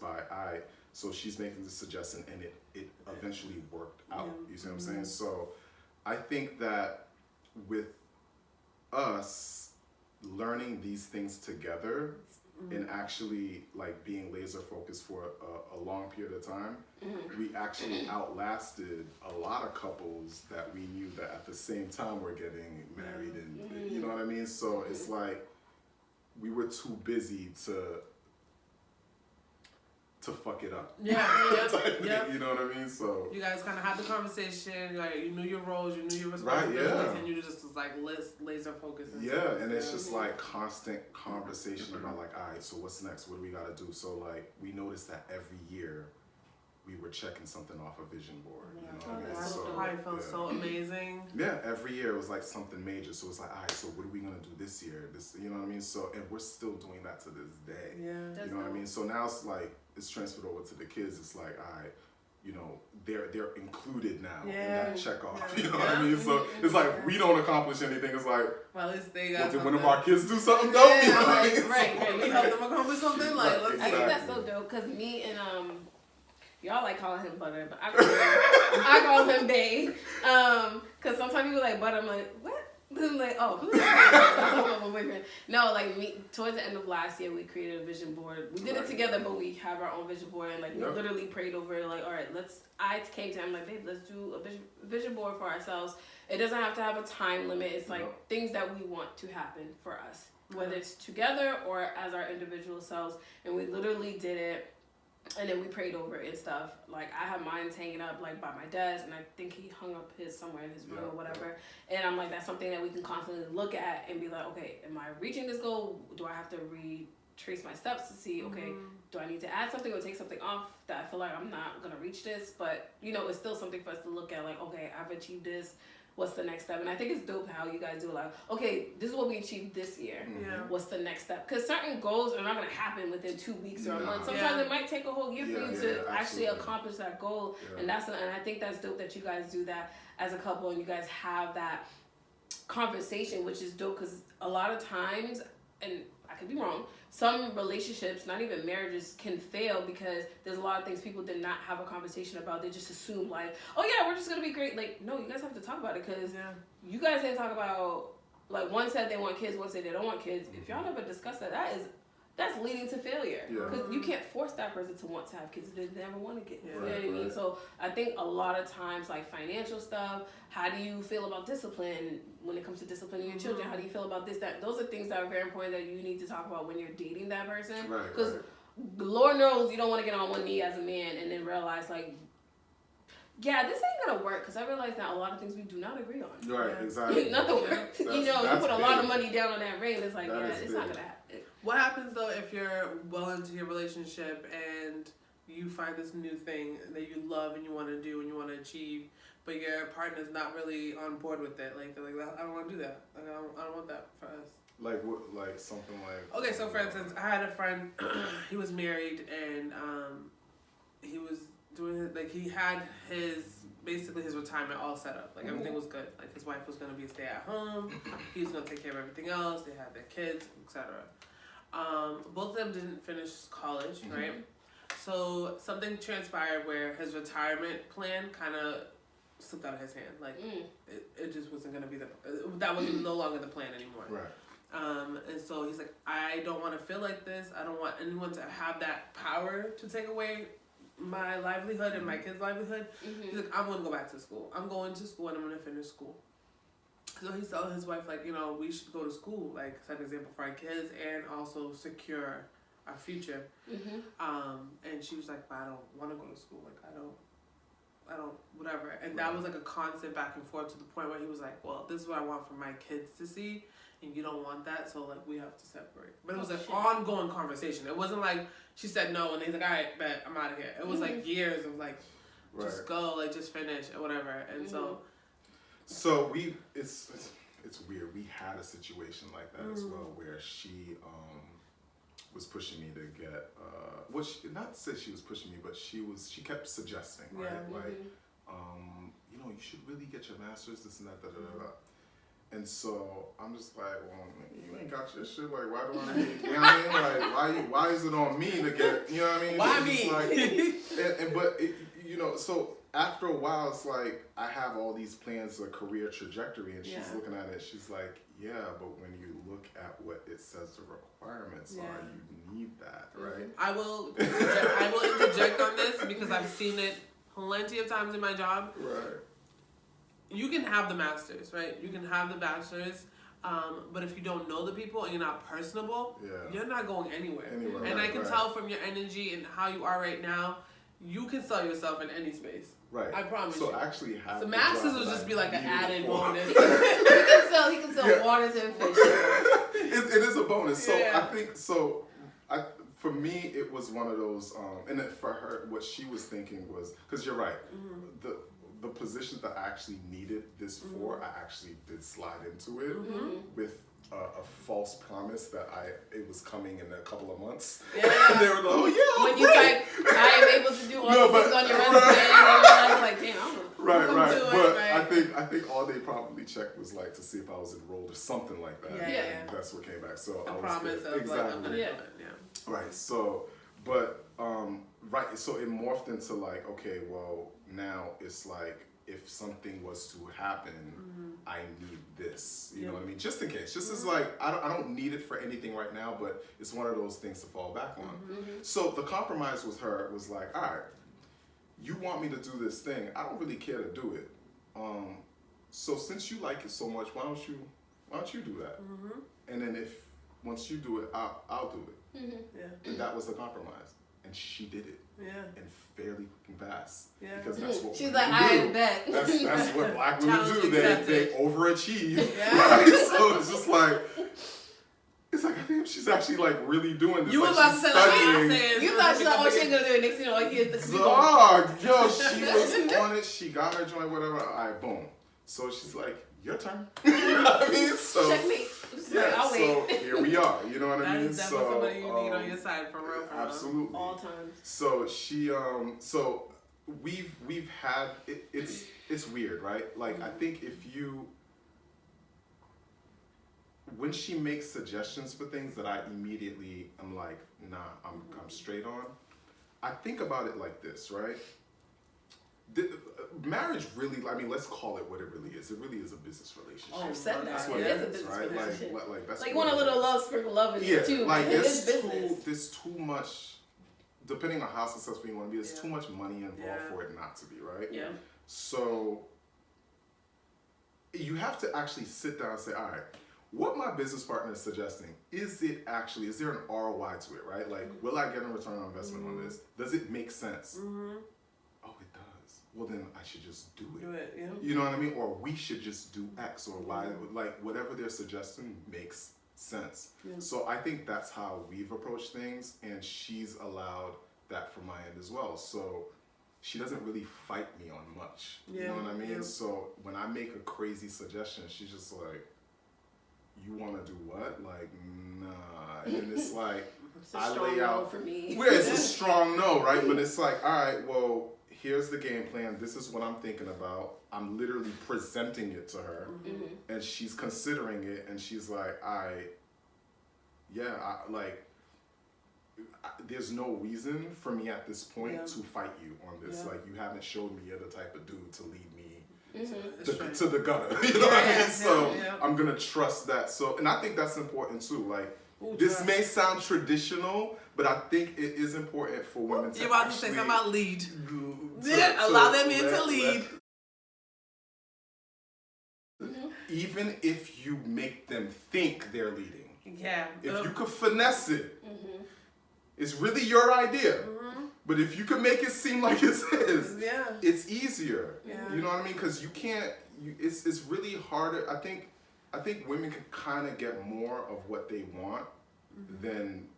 so she's making this suggestion and it eventually worked out. You see what I'm saying? So I think that with us learning these things together and actually like being laser focused for a long period of time, we actually outlasted a lot of couples that we knew that at the same time were getting married and you know what I mean? So it's like, we were too busy to fuck it up. You know what I mean? So you guys kind of had the conversation. Like, you knew your roles, you knew your responsibilities, and you just was like laser focused. And it's just like constant conversation about like, all right, so what's next? What do we gotta do? So like, we noticed that every year we were checking something off a vision board. You know what I mean? So I felt so amazing. Yeah, every year it was like something major. So it's like, all right, so what are we gonna do this year? You know what I mean? So, and we're still doing that to this day. You know what I mean? So now it's like, it's transferred over to the kids. It's like, all right, you know, they're included now in that check off. You know what I mean? So it's like, if we don't accomplish anything, it's like, well, at least they got did one of our kids do something dope? You know what I mean? Right. We help them accomplish something. Like, I think that's so dope, because me and y'all like calling him Butter, but I call him Bae. Cause sometimes people like Butter, I'm like, what? I'm like, oh, who's that? My boyfriend. No, like me. Towards the end of last year, we created a vision board. We did it together, but we have our own vision board, and like we literally prayed over it. Like, all right, I came to him like, babe, let's do a vision board for ourselves. It doesn't have to have a time limit. It's like things that we want to happen for us, whether it's together or as our individual selves. And we literally did it. And then we prayed over it and stuff. Like, I have mine hanging up like by my desk, and I think he hung up his somewhere in his room or whatever. And I'm like, that's something that we can constantly look at and be like, okay, am I reaching this goal? Do I have to retrace my steps to see, okay, do I need to add something or take something off that I feel like I'm not gonna reach this? But you know, it's still something for us to look at. Like, okay, I've achieved this. What's the next step? And I think it's dope how you guys do it. Like, okay, this is what we achieved this year. What's the next step? Because certain goals are not going to happen within 2 weeks or a month. Sometimes it might take a whole year for you to actually accomplish that goal. And and I think that's dope that you guys do that as a couple, and you guys have that conversation, which is dope, because a lot of times, and I could be wrong, some relationships, not even marriages, can fail because there's a lot of things people did not have a conversation about. They just assume like, oh yeah, we're just gonna be great. Like, no, you guys have to talk about it, because you guys didn't talk about, like, one said they want kids, one said they don't want kids. If y'all never discuss that, that's leading to failure, because you can't force that person to want to have kids if they never want to get kids. You know what I mean? So I think a lot of times, like financial stuff, how do you feel about discipline when it comes to disciplining your children? How do you feel about this, that? Those are things that are very important that you need to talk about when you're dating that person. Because Lord knows you don't want to get on one knee as a man and then realize, like, yeah, this ain't gonna work, because I realize that a lot of things we do not agree on. Right, exactly. Nothing works. You know, you put a lot of money down on that ring. It's like, it's not gonna happen. What happens though if you're well into your relationship and you find this new thing that you love and you want to do and you want to achieve, but your partner's not really on board with it? Like, they're like, I don't want to do that. Like, I don't want that for us. Like what? Like something like. Okay, so for instance, I had a friend. He was married, and he was doing, like, he had basically his retirement all set up. Like, everything was good. Like, his wife was gonna be a stay at home. He was gonna take care of everything else. They had their kids, etc. Both of them didn't finish college, right? So something transpired where his retirement plan kind of slipped out of his hand. Like, it just wasn't going to be that was no longer the plan anymore. Right. And so he's like, I don't want to feel like this. I don't want anyone to have that power to take away my livelihood and my kids' livelihood. He's like, I'm going to go back to school. I'm going to school and I'm going to finish school. So he's telling his wife, like, you know, we should go to school, like, set an example for our kids and also secure our future. And she was like, but I don't want to go to school. Like, I don't, whatever. And that was like a constant back and forth to the point where he was like, well, this is what I want for my kids to see. And you don't want that, so like we have to separate. But it was an ongoing conversation. It wasn't like she said no and he's like, all right, bet, I'm out of here. It was like years of like, just go, like just finish or whatever. And so it's weird. We had a situation like that as well, where she was pushing me to get not to say she was pushing me, but she kept suggesting, right? Like, you know, you should really get your master's, this and that, da da da da. And so I'm just like, well, you ain't got your shit. Like, why do I need? You know what I mean? Like, why is it on me to get? You know what I mean? Why me? Like, but you know, so after a while, it's like I have all these plans, a career trajectory, and she's looking at it. She's like, yeah, but when you look at what it says the requirements are, you need that, right? I will interject on this because I've seen it plenty of times in my job. Right. You can have the master's, right? You can have the bachelor's, but if you don't know the people and you're not personable, you're not going anywhere. And I can tell from your energy and how you are right now, you can sell yourself in any space. Right. I promise so you. Actually have the masters will just be like an added bonus. He can sell waters and fish. It is a bonus. So I think for me, it was one of those, and then for her, what she was thinking was, because you're right, the position that I actually needed this for, I actually did slide into it with a false promise that it was coming in a couple of months. Yeah. And they were like, oh yeah, when you type, I am able to do all these things on your resume, and I was like, damn, I don't know. Right. But I think all they probably checked was like to see if I was enrolled or something like that. And that's what came back. So I was promise good. Of Exactly. Like, Right. So, but so it morphed into like, okay, well, now it's like, if something was to happen, I need this. You know what I mean? Just in case. Just as like, I don't need it for anything right now, but it's one of those things to fall back on. So the compromise with her was like, all right, you want me to do this thing. I don't really care to do it. So since you like it so much, why don't you do that? And then once you do it, I'll do it. And that was the compromise. And she did it. And fairly fucking fast. Because that's what she's like, I bet. That's what black women do. They overachieve. Right? So it's just like, it's like, I think she's actually like really doing this. You like, were about to say you thought she ain't gonna do it next, you know, like here's the dog. Yo, she was on it, she got her joint, whatever. Alright, boom. So she's like, your turn. You know what I mean? So checkmate. I'll wait. So here we are. You know what I mean? That is definitely somebody you need on your side for real. Absolutely. All times. So she so we've had it's weird, right? Like I think when she makes suggestions for things that I immediately I'm like, nah, I'm straight on. I think about it like this, right? Marriage really, I mean, let's call it what it really is. It really is a business relationship. Oh, I've said that. That's what it it is a business right? relationship. Like that's like you want a little love, sprinkle love in it too. Like there's there's too much, depending on how successful you want to be, there's too much money involved for it not to be, right? Yeah. So you have to actually sit down and say, all right, what my business partner is suggesting, is there an ROI to it, right? Like, will I get a return on investment on this? Does it make sense? Oh, it does. Well, then I should just do it. You know what I mean? Or we should just do X or Y. Like, whatever they're suggesting makes sense. So I think that's how we've approached things, and she's allowed that from my end as well. So she doesn't really fight me on much. You know what I mean? So when I make a crazy suggestion, she's just like, you want to do what? Like, nah. And then it's like, it's a strong no for me. Well, it's a strong no, right? But it's like, all right, well, here's the game plan. This is what I'm thinking about. I'm literally presenting it to her, and she's considering it, and she's like, there's no reason for me at this point to fight you on this. Like, you haven't showed me you're the type of dude to lead me to the gutter. You know what I mean? So I'm gonna trust that. So, and I think that's important too. Like, this may sound traditional, but I think it is important for women to. You're about to say something about lead. Allow them in to lead. Even if you make them think they're leading. Yeah. If you could finesse it, it's really your idea. But if you could make it seem like it's his, it's easier. Yeah. You know what I mean? Because you can't. It's really harder. I think women can kind of get more of what they want than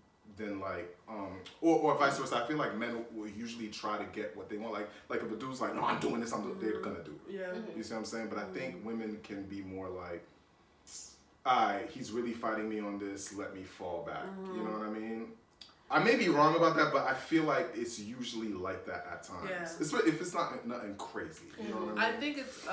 like or vice versa. I feel like men will usually try to get what they want. Like if a dude's like, no, I'm doing this, they're gonna do it. Yeah. You see what I'm saying? But I think women can be more like, alright, he's really fighting me on this. Let me fall back. You know what I mean? I may be wrong about that, but I feel like it's usually like that at times. Yeah. If it's not nothing crazy. You know what I mean? I think it's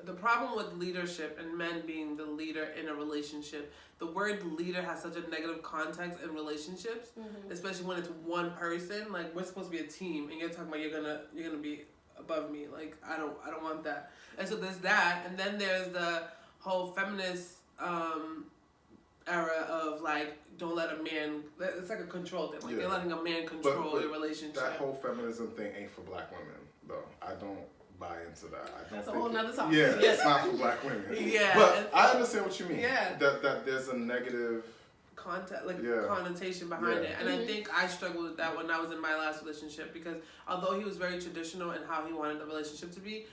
the problem with leadership and men being the leader in a relationship. The word leader has such a negative context in relationships, especially when it's one person. Like, we're supposed to be a team, and you're talking about you're gonna be above me. Like, I don't want that. And so there's that, and then there's the whole feminist era of like, don't let a man. It's like a control thing. Like, they're letting a man control your relationship. That whole feminism thing ain't for black women, though. I don't buy into that. That's a whole nother topic. Yeah, it's not for black women. But I understand what you mean. Yeah. That there's a negative connotation behind it. And I think I struggled with that when I was in my last relationship, because although he was very traditional in how he wanted the relationship to be,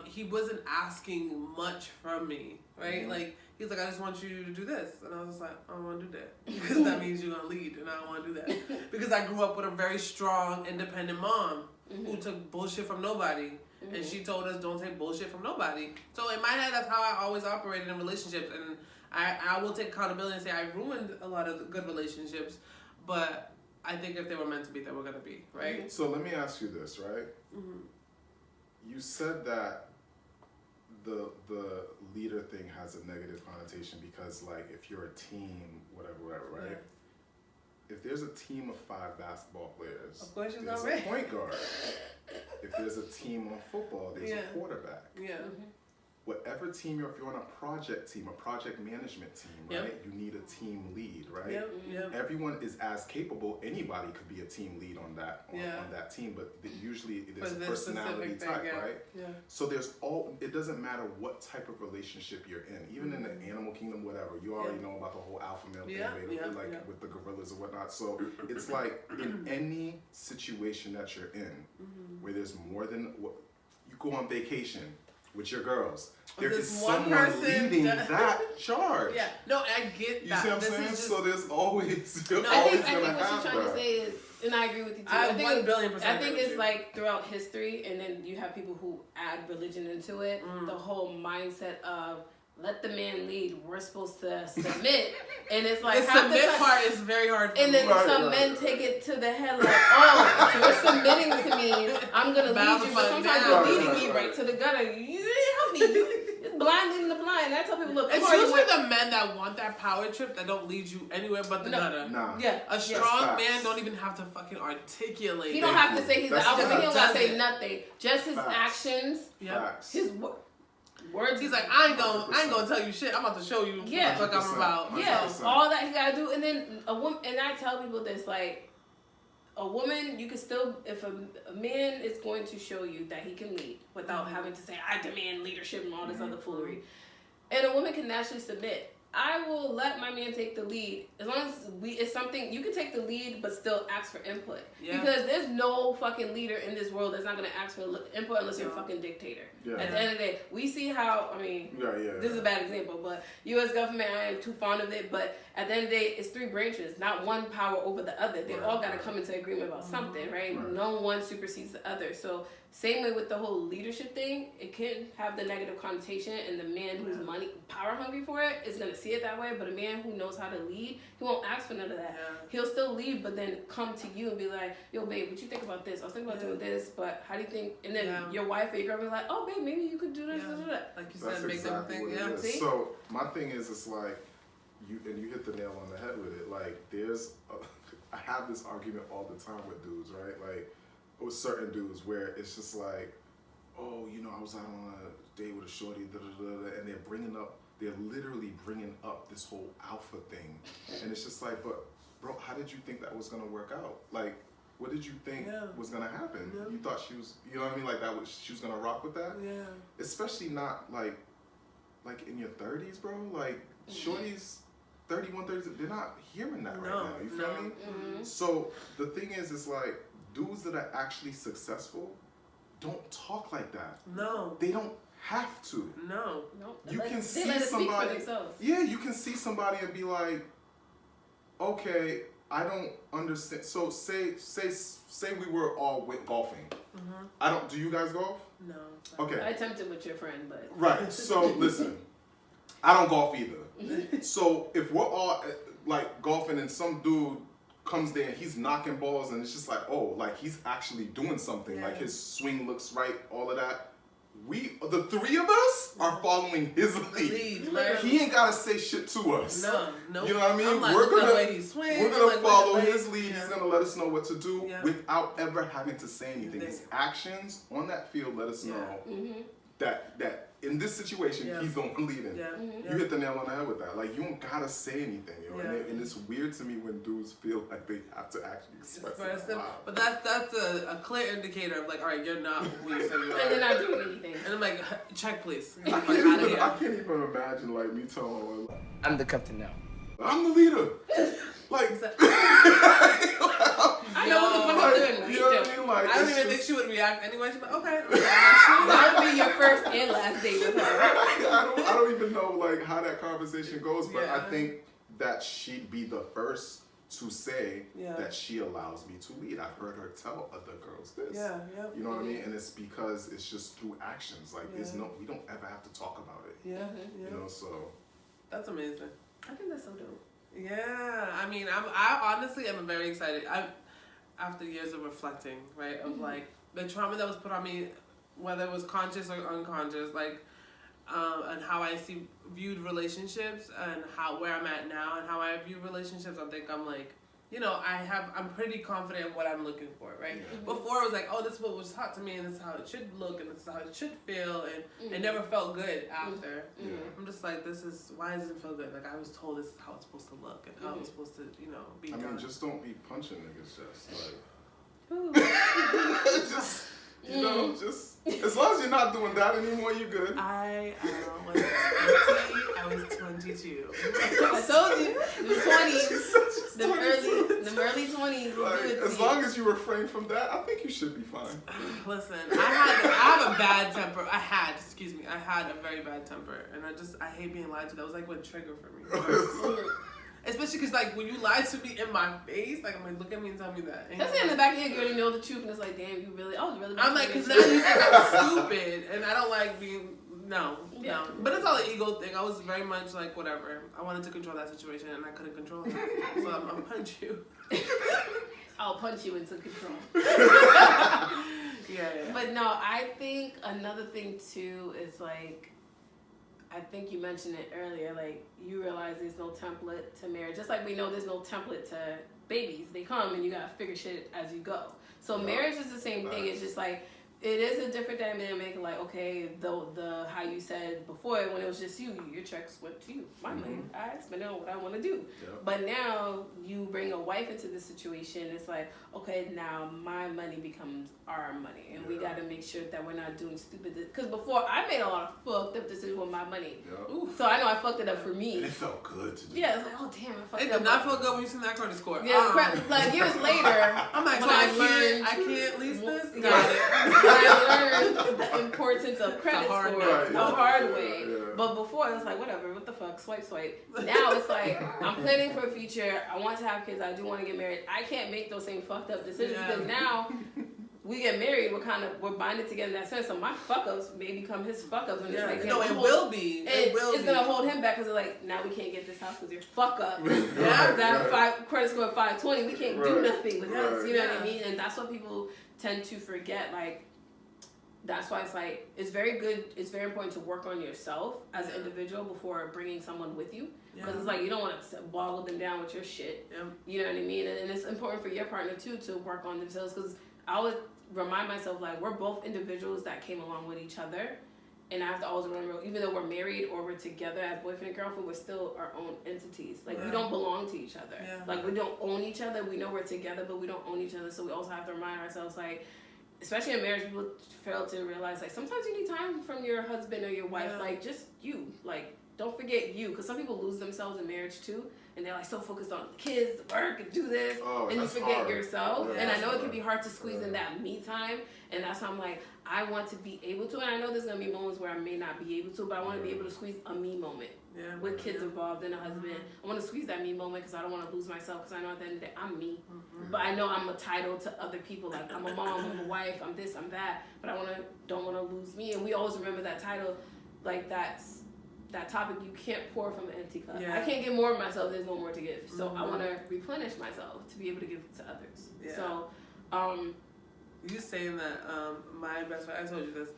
he wasn't asking much from me, right? Like, he was like, I just want you to do this. And I was just like, I don't want to do that. Because that means you're going to lead, and I don't want to do that. Because I grew up with a very strong, independent mom who took bullshit from nobody. And she told us, don't take bullshit from nobody. So in my head, that's how I always operated in relationships. And I will take accountability and say I ruined a lot of good relationships. But I think if they were meant to be, they were going to be, right? So let me ask you this, right? You said that the leader thing has a negative connotation because, like, if you're a team, whatever, right? If there's a team of 5 basketball players, of course there's a point guard. If there's a team on football, there's a quarterback. Yeah. Whatever team if you're on a project team, a project management team, right? You need a team lead, right? Everyone is as capable. Anybody could be a team lead on that team, but usually there's a personality type, right? Yeah. So it doesn't matter what type of relationship you're in. Even in the animal kingdom, whatever, you already know about the whole alpha male thing, with the gorillas or whatnot. So it's like in any situation that you're in, where there's more than you go on vacation with your girls, there is someone leading that charge. Yeah, no, I get that. You see what I'm saying? So there's always, I think what you're trying to say is, and I agree with you too. I think 1,000,000,000% I think it's like throughout history, and then you have people who add religion into it. The whole mindset of let the man lead. We're supposed to submit, and it's like the submit part is very hard. And then some men take it to the head like, oh, you're submitting to me. I'm gonna lead you, but sometimes you're leading me right to the gutter. You didn't help me. It's blind leading the blind. I tell people, look, it's usually the men that want that power trip that don't lead you anywhere but the gutter. Nah. Yeah, a strong man don't even have to fucking articulate. He don't have to say he's the alpha. He don't have to say nothing. Just his actions. His words. He's like, I ain't gonna tell you shit. I'm about to show you what the fuck I'm about. Yeah, all that he gotta do. And then a woman, and I tell people this, like, a woman, you can still, if a man is going to show you that he can lead without having to say, I demand leadership and all this other foolery, and a woman can naturally submit. I will let my man take the lead as long as it's something you can take the lead, but still ask for input. Yeah. Because there's no fucking leader in this world that's not gonna ask for input unless you're a fucking dictator. Yeah. At the end of the day, we see how. I mean, this is a bad example, but U.S. government, I am too fond of it. But at the end of the day, it's 3 branches, not one power over the other. They all gotta come into agreement about something, right? No one supersedes the other. So same way with the whole leadership thing, it can have the negative connotation, and the man who's power hungry for it is gonna see it that way. But a man who knows how to lead, he won't ask for none of that. Yeah. He'll still lead, but then come to you and be like, yo, babe, what you think about this? I was thinking about doing this, but how do you think? And then your wife or your girl be like, oh, babe, maybe you could do this. Like you said, make them think. See? So my thing is, it's like, you hit the nail on the head with it. Like, I have this argument all the time with dudes, right? Like, with certain dudes where it's just like, oh, you know, I was out on a date with a shorty, and they're literally bringing up this whole alpha thing. And it's just like, but bro, how did you think that was gonna work out? Like, what did you think was gonna happen? You thought she was, you know what I mean? Like she was gonna rock with that? Yeah. Especially not like in your 30s, bro. Like, shorties, 31, 30, they're not hearing that right now. You feel me? Mm-hmm. So the thing is like, dudes that are actually successful don't talk like that. No. They don't have to. No. You can see somebody. Yeah, you can see somebody and be like, okay, I don't understand. So say we were all golfing. Mm-hmm. Do you guys golf? No. Okay. I attempted with your friend, but. Right. So listen, I don't golf either. So if we're all like golfing and some dude comes there and he's knocking balls and it's just like, oh, like he's actually doing something. Yeah. Like his swing looks right, all of that. The three of us are following his lead. He ain't gotta say shit to us. No. You know what I mean? Like, we're gonna follow his lead. He's gonna let us know what to do without ever having to say anything. His actions on that field let us know that in this situation he's the one leading. You hit the nail on the head with that. Like, you don't gotta say anything, yo. And it's weird to me when dudes feel like they have to actually express it. But that's a clear indicator of like, all right, you're not who you say you are. And you're not doing anything. And I'm like, check please. I can't even imagine like me telling her, I'm the captain now. I'm the leader. Like, I know what the fuck I'm doing. You know what I mean? Like, I don't even think she would react anyway. She'd be like, okay. That would be your first and last date with her. I don't even know like how that conversation goes, but I think that she'd be the first to say that she allows me to lead. I've heard her tell other girls this. You know what I mean? And it's because it's just through actions. Like, we don't ever have to talk about it. You know, so. That's amazing. I think that's so dope. Yeah, I mean, I honestly am very excited. After years of reflecting, right, of like the trauma that was put on me, whether it was conscious or unconscious, like, and how I viewed relationships and where I'm at now and how I view relationships. I think I'm like, you know, I'm pretty confident in what I'm looking for, right? Mm-hmm. Before it was like, oh, this is what was taught to me and this is how it should look and this is how it should feel, and it never felt good after. I'm just like, why does it feel good? Like, I was told this is how it's supposed to look and how it's supposed to, you know, be done. I mean, just don't be punching niggas, like. Just, you know, just, as long as you're not doing that anymore, you're good. I was 22. I told you, the 20s, the early 20s. Like, as long as you refrain from that, I think you should be fine. Listen, I have a bad temper. I had a very bad temper, and I hate being lied to. That was like one trigger for me. Especially because, like, when you lie to me in my face, like, I'm like, look at me and tell me that. That's in the back of your head, you already know the truth, and it's like, damn, you really, really. I'm like, because now you think I'm stupid, and I don't like being, no. But it's all an ego thing. I was very much like, whatever. I wanted to control that situation, and I couldn't control it. So I'm gonna punch you. I'll punch you into control. Yeah. But no, I think another thing, too, is, like, I think you mentioned it earlier, like, you realize there's no template to marriage. Just like we know there's no template to babies. They come and you gotta figure shit as you go. So marriage is the same thing. It's just like, it is a different dynamic. Like, okay, the how you said before, when it was just you, your checks went to you. My money, I spend it on what I want to do. But now you bring a wife into the situation. It's like, okay, now my money becomes our money, and we got to make sure that we're not doing stupid. Because before I made a lot of fucked up decisions with my money. So I know I fucked it up for me. And it felt good to do. Yeah, it's like, oh damn, I fucked it up. It did not feel good when you seen that credit score. Yeah, like years later, I'm like, so I can't lease this. Got it. I learned the importance of credit score the hard way. But before, it was like, whatever, what the fuck, swipe. Now it's like, I'm planning for a future. I want to have kids. I do want to get married. I can't make those same fucked up decisions because now we get married. We're binded together in that sense. So my fuck ups may become his fuck ups. And it's like, it will be. It's gonna hold him back because it's like, now we can't get this house because you're fuck up. That credit score of 520, we can't do nothing with us. You know what I mean? And that's what people tend to forget. Like, that's why it's like, it's very good, it's very important to work on yourself as an individual before bringing someone with you. Because it's like, you don't want to boggle them down with your shit. You know what I mean? And it's important for your partner, too, to work on themselves. Because I always remind myself, like, we're both individuals that came along with each other. And I have to always remember, even though we're married or we're together as boyfriend and girlfriend, we're still our own entities. Like, we don't belong to each other. Yeah. Like, we don't own each other. We know we're together, but we don't own each other. So we also have to remind ourselves, like, especially in marriage, people fail to realize, like, sometimes you need time from your husband or your wife. Like, just you. Like, don't forget you. Because some people lose themselves in marriage, too. And they're, like, so focused on the kids, work, and do this. And you forget yourself. Yeah, and I know it can be hard to squeeze in that me time. And that's why I'm like, I want to be able to. And I know there's going to be moments where I may not be able to. But I want to be able to squeeze a me moment. With kids involved and a husband. I want to squeeze that me moment because I don't want to lose myself. Because I know at the end of the day, I'm me. But I know I'm entitled to other people. Like, I'm a mom, I'm a wife, I'm this, I'm that. But I don't want to lose me. And we always remember that title. Like, that topic, you can't pour from an empty cup. I can't give more of myself, there's no more to give. So I want to replenish myself to be able to give to others. So, you saying that my best friend, I told you this,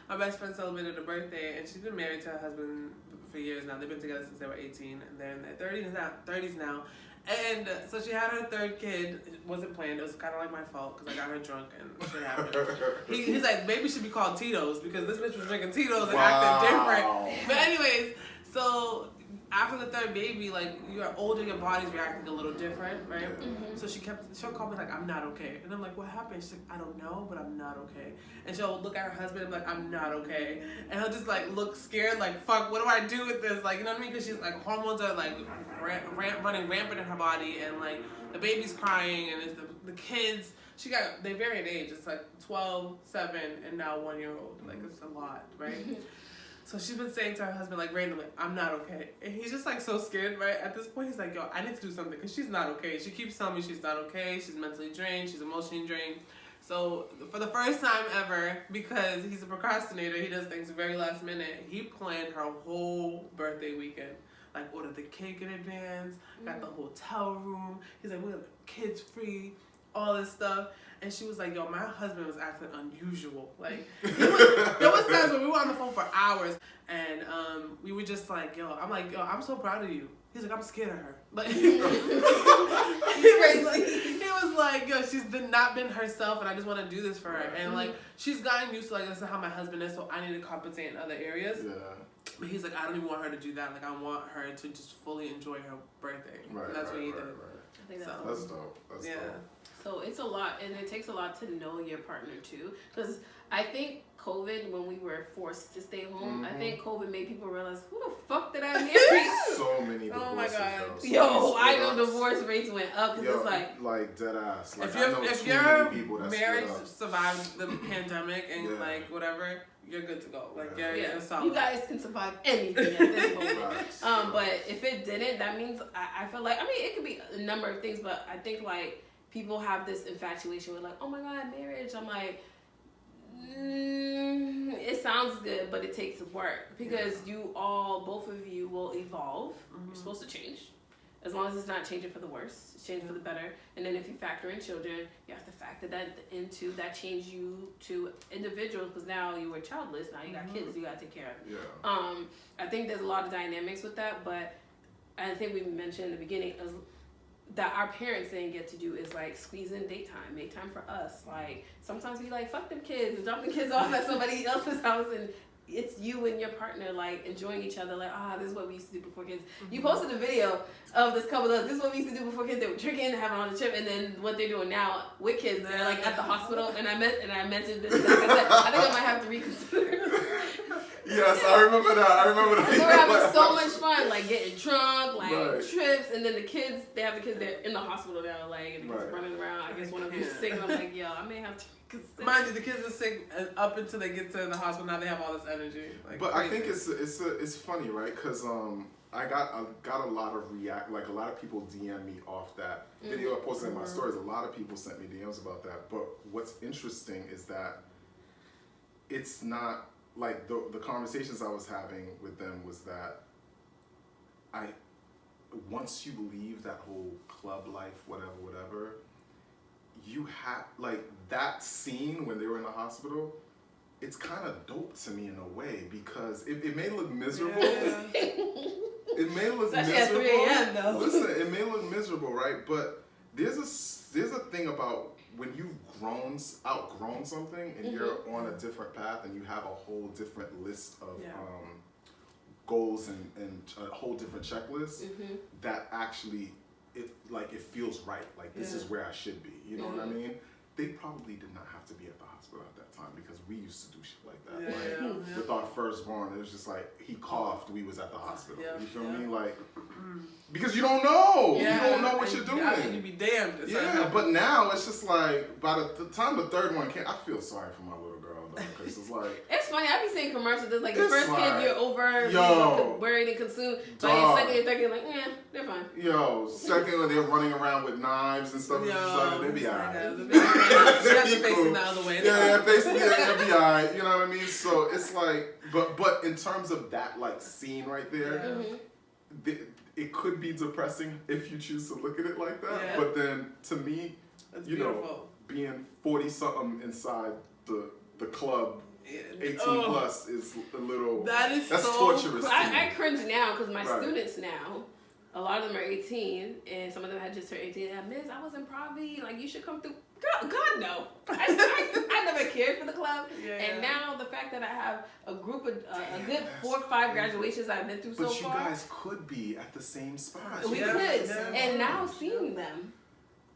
my best friend celebrated a birthday, and she's been married to her husband for years now. They've been together since they were 18, and they're in their 30s now. And so she had her third kid. It wasn't planned. It was kind of like my fault because I got her drunk and shit happened. He's like, baby should be called Tito's because this bitch was drinking Tito's and acting different. But anyways, so after the third baby, like, you're older, your body's reacting a little different, right? So she'll call me like, I'm not okay. And I'm like, what happened? She's like, I don't know, but I'm not okay. And she'll look at her husband and be like, I'm not okay. And he'll just like look scared, like, fuck, what do I do with this? Like, you know what I mean? Because she's like, hormones are like running rampant in her body, and like the baby's crying, and it's the kids. They vary in age. It's like 12, 7, and now 1 year old. Like, it's a lot, right? So she's been saying to her husband, like, randomly, I'm not okay. And he's just, like, so scared, right? At this point, he's like, yo, I need to do something because she's not okay. She keeps telling me she's not okay. She's mentally drained. She's emotionally drained. So for the first time ever, because he's a procrastinator, he does things very last minute, he planned her whole birthday weekend. Like, ordered the cake in advance, got the hotel room. He's like, we have kids free, all this stuff. And she was like, yo, my husband was acting unusual. Like, there was times when we were on the phone for hours, and we were just like, yo, I'm so proud of you. He's like, I'm scared of her. Like, he was like, yo, she's not been herself, and I just want to do this for her. And like, she's gotten used to, like, this is how my husband is, so I need to compensate in other areas. But he's like, I don't even want her to do that. Like, I want her to just fully enjoy her birthday. And that's what he did. I think that's dope. That's dope. So it's a lot, and it takes a lot to know your partner too. Because I think COVID, when we were forced to stay home, I think COVID made people realize, who the fuck did I marry? So many divorces. Oh my god. Yo, I know divorce rates went up because it's like dead ass. Like, if your marriage survived the pandemic and like whatever, you're good to go. Like you're solid. You guys can survive anything at this moment. But if it didn't, that means I feel like, I mean, it could be a number of things, but I think like people have this infatuation with like, oh my god, marriage. I'm like, it sounds good, but it takes work because both of you will evolve. You're supposed to change. As long as it's not changing for the worse, it's changing for the better. And then if you factor in children, you have to factor that into that change you to individuals because now you were childless, now you got kids you got to take care of. Yeah. I think there's a lot of dynamics with that, but I think we mentioned in the beginning that our parents didn't get to do is like squeeze in daytime, make time for us. Like sometimes we like fuck them kids and drop the kids off at somebody else's house and it's you and your partner like enjoying each other. Like this is what we used to do before kids. You posted a video of this couple of this is what we used to do before kids. They were drinking, having on the trip, and then what they're doing now with kids. They're like at the hospital, and I mentioned this. Like I said, I think I might have to reconsider. Yes, I remember that. They were having so much fun, like getting drunk, like trips, and then the kids, they have the kids they're in the hospital now, like, and the kids running around. I guess one of them is sick, and I'm like, yo, I may have to consider. Mind you, the kids are sick up until they get to the hospital. Now they have all this energy. Like, but crazy. I think it's funny, right? Because I got a lot of a lot of people DM me off that video I posted in my stories. A lot of people sent me DMs about that. But what's interesting is that it's not. Like, the conversations I was having with them was that once you leave that whole club life, whatever, you have, like, that scene when they were in the hospital, it's kind of dope to me in a way because it may look miserable. Yeah. It may look especially miserable. At 3 a.m. though. Listen, it may look miserable, right? But there's a thing about when you've outgrown something and you're on a different path and you have a whole different list of goals and a whole different checklist, that actually it feels right. Like this is where I should be. You know what I mean? They probably did not have to be at the hospital at that time because we used to do shit like that. With our firstborn, it was just like he coughed, we was at the hospital. You feel me? Like because you don't know. You don't know what you're doing. You'd be damned. But now it's just like by the time the third one came, I feel sorry for my little girl though, because it's like it's funny. I be seeing commercials that's like the first kid you're over, worried and consumed. But your second and third kid like, they're fine. Yo, second when they're running around with knives and stuff, they be alright. They're facing the other way. They'll be alright. You know what I mean? So it's like, but in terms of that like scene right there, it could be depressing if you choose to look at it like that. Yeah. But then to me, that's you beautiful. know, being 40-something inside the club, 18 plus is a little. That's so torturous. I cringe now because my students now, a lot of them are 18, and some of them had just turned 18. And Miss, I was in Provi. Like, you should come through. God no. I never cared for the club. And now the fact that I have a group of a good 4 or 5 graduations I've been through so far. But you guys could be at the same spot. We could. And now seeing them,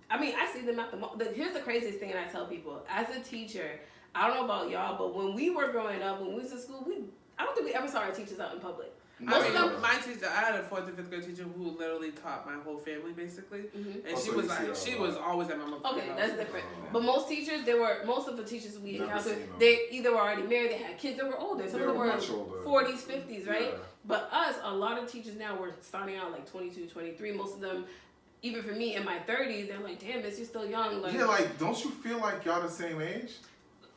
I mean, I see them at the mall. Here's the craziest thing, and I tell people, as a teacher, I don't know about y'all, but when we were growing up, when we was in school, I don't think we ever saw our teachers out in public. My teacher, I had a 4th and 5th grade teacher who literally taught my whole family basically, and she was always at my mother's house. Okay, that's different. But most of the teachers we encountered, they either were already married, they had kids, they were older. Some of them were 40s, 50s, right? Yeah. But us, a lot of teachers now were starting out like 22, 23. Most of them, even for me in my 30s, they're like, damn, Miss, you're still young. Like, don't you feel like y'all the same age?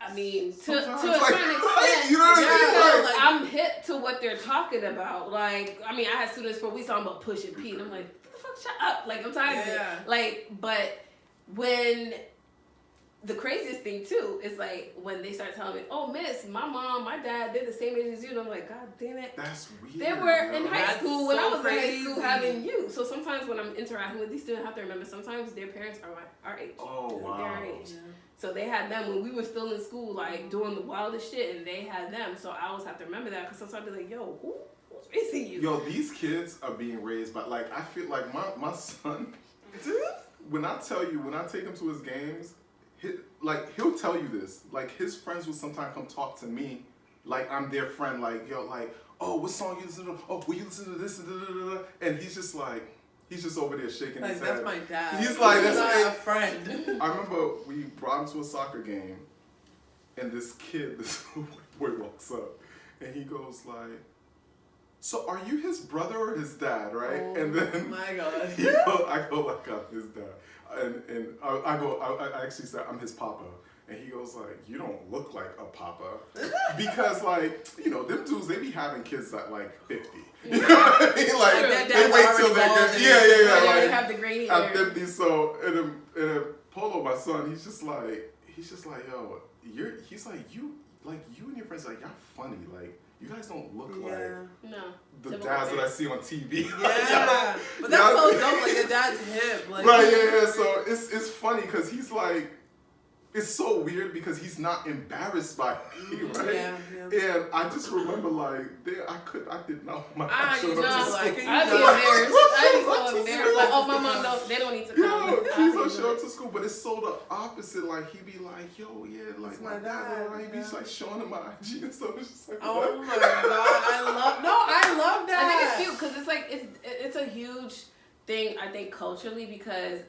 I mean, to a certain extent, you know what I mean? Like, I'm hip to what they're talking about. Like, I mean, I had students we talking about Push and P, and I'm like, what the fuck, shut up. Like, I'm tired of it. Like, but when the craziest thing too is like when they start telling me, oh, Miss, my mom, my dad, they're the same age as you, and I'm like, God damn it. That's weird. They were in high school when I was in high school having you. So sometimes when I'm interacting with these students, I have to remember sometimes their parents are our age. Oh, wow. Their age. Yeah. So they had them when we were still in school, like doing the wildest shit, and they had them. So I always have to remember that because sometimes I'll be like, yo, who's raising you? Yo, these kids are being raised by, like, I feel like my son, when I take him to his games, he'll tell you this. Like, his friends will sometimes come talk to me like I'm their friend. Like, yo, like, oh, what song you listen to? Oh, will you listen to this? And he's just like, he's just over there shaking his head. That's my dad. He's like, that's a friend. I remember we brought him to a soccer game, and this boy walks up, and he goes like, so are you his brother or his dad, right? Oh, and then my God. I go like, I'm his dad. And I actually said, I'm his papa. And he goes like, you don't look like a papa. Because like, you know, them dudes, they be having kids at like 50. You know what I mean? Like, they wait till they're good. Yeah. They like, already have the gray hair. At 50, so in a Polo, my son, he's just like, yo, he's like, you and your friends, like, y'all funny. Like, you guys don't look like the dads that I see on TV. Yeah, but that's so dope. Like, your dad's hip. Like, right, yeah. So it's funny because he's like, it's so weird because he's not embarrassed by me, right? Yeah. And I just remember like, I did not want my show up to school. I'd be embarrassed. I'd be so embarrassed. Like, oh, my mom, they don't need to come. Yo, please don't show up to school. But it's so the opposite. Like, he'd be like, yo, yeah, like my dad. He'd be like showing him my IG and stuff. It's just like, oh my God, I love that. I think it's cute because it's like it's a huge thing. I think culturally because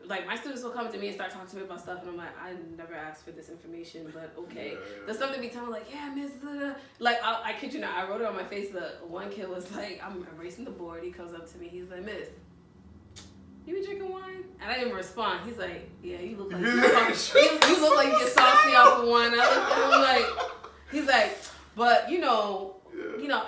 like, my students will come to me and start talking to me about stuff, and I'm like, I never asked for this information, but okay. Yeah. There's something to be telling, like, yeah, Miss, blah, blah. Like, I kid you not, I wrote it on my face. The one kid was like, I'm erasing the board. He comes up to me. He's like, Miss, you be drinking wine? And I didn't even respond. He's like, yeah, you look like you look like you're saucy off of wine. And I'm like, he's like, but, you know, he's like,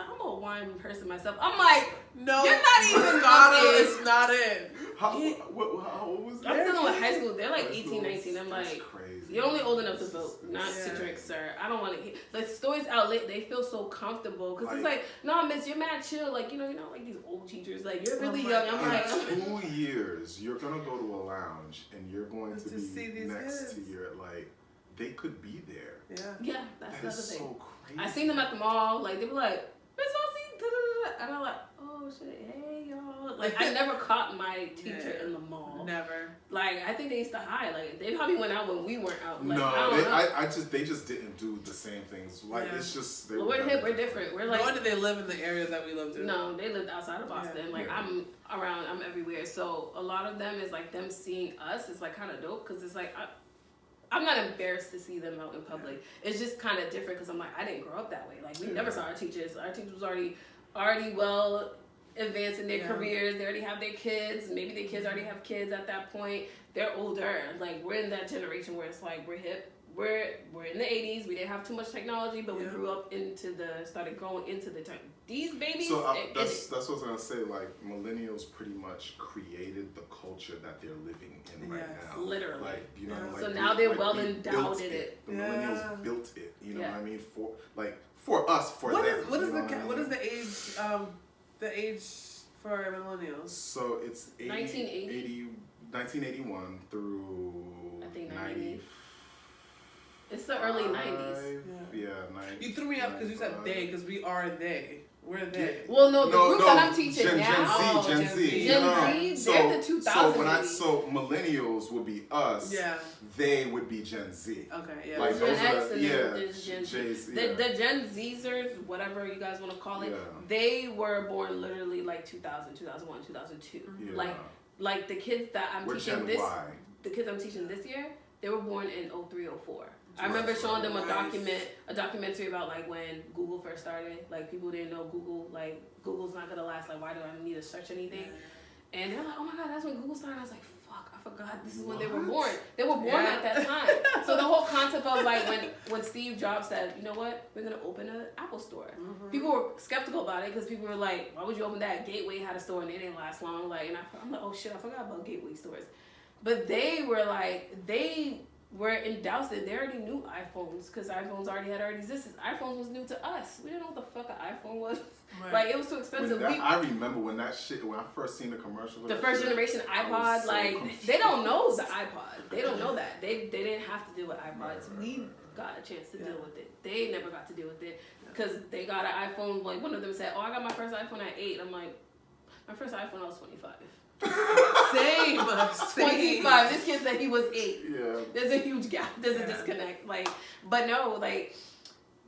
I'm a wine person myself. I'm like, no, you're not even Scotto is not it. How old was that? I'm dealing with high school. They're like 18, 19. I'm that's like, crazy. you're only old enough to vote, not to drink, sir. I don't want to hear. The stories out late, they feel so comfortable. Because it's like, no, miss, you're mad chill. Like, you know, like these old teachers. Like, you're really young. I'm like, in 2 years, you're going to go to a lounge and you're going to be next to your, like, they could be there. Yeah, that's the other thing. So crazy. I seen them at the mall. Like, they were like, Miss Elsie, and I'm like, oh shit, hey y'all. Like, I never caught my teacher in the mall. Never. Like, I think they used to hide. Like, they probably went out when we weren't out. Like, no, they just didn't do the same things. Like, it's just we're hip, we're different. We're like. Nor did they live in the areas that we lived in. No, they lived outside of Boston. Like, I'm everywhere. So a lot of them is like them seeing us is like kind of dope because it's like. I'm not embarrassed to see them out in public. It's just kind of different because I'm like, I didn't grow up that way. Like, we never saw our teachers. Our teachers was already well advanced in their careers. They already have their kids. Maybe their kids already have kids at that point. They're older. Like, we're in that generation where it's like, we're hip. We're in the 80s. We didn't have too much technology, but we grew up started growing into the time. These babies. So that's what I was gonna say. Like, millennials pretty much created the culture that they're living in right now. Literally. Like, you know, like so now they're well endowed in it. The millennials built it. You know what I mean? For us, for them. What is the age for millennials? So it's 1981 through I think 90. It's the early 90s. Yeah, 90s. You threw me off because you said they, because we are they. We're they. Well, the group that I'm teaching now. Gen Z. They're the 2000s. So millennials would be us. Yeah. They would be Gen Z. Okay, yeah. Like Gen X and Gen Z. The Gen Zers, whatever you guys want to call it, they were born literally like 2000, 2001, 2002. Yeah. Like the kids that I'm teaching the kids I'm teaching this year, they were born in 03, 04. I remember showing them a documentary about like when Google first started. Like, people didn't know Google. Like, Google's not gonna last. Like, why do I need to search anything? And they're like, oh my god, that's when Google started. I was like, fuck, I forgot. This is when they were born. They were born at that time. So the whole concept of like when Steve Jobs said, you know what, we're gonna open an Apple store. Mm-hmm. People were skeptical about it because people were like, why would you open that? Gateway had a store and it didn't last long. Like, and I'm like, oh shit, I forgot about Gateway stores. But they were like, they were doused. They already knew iPhones because iPhones already existed. iPhones was new to us. We didn't know what the fuck an iPhone was. Right. Like, it was too expensive. I remember when that shit, when I first seen the commercial. The first generation iPod, like, they don't know the iPod. They don't know that. They didn't have to deal with iPods. We got a chance to deal with it. They never got to deal with it because they got an iPhone. Like, one of them said, oh, I got my first iPhone at 8. I'm like, my first iPhone, I was 25. Same. 25. This kid said he was 8. Yeah. There's a huge gap. There's a disconnect. Like, but no, like,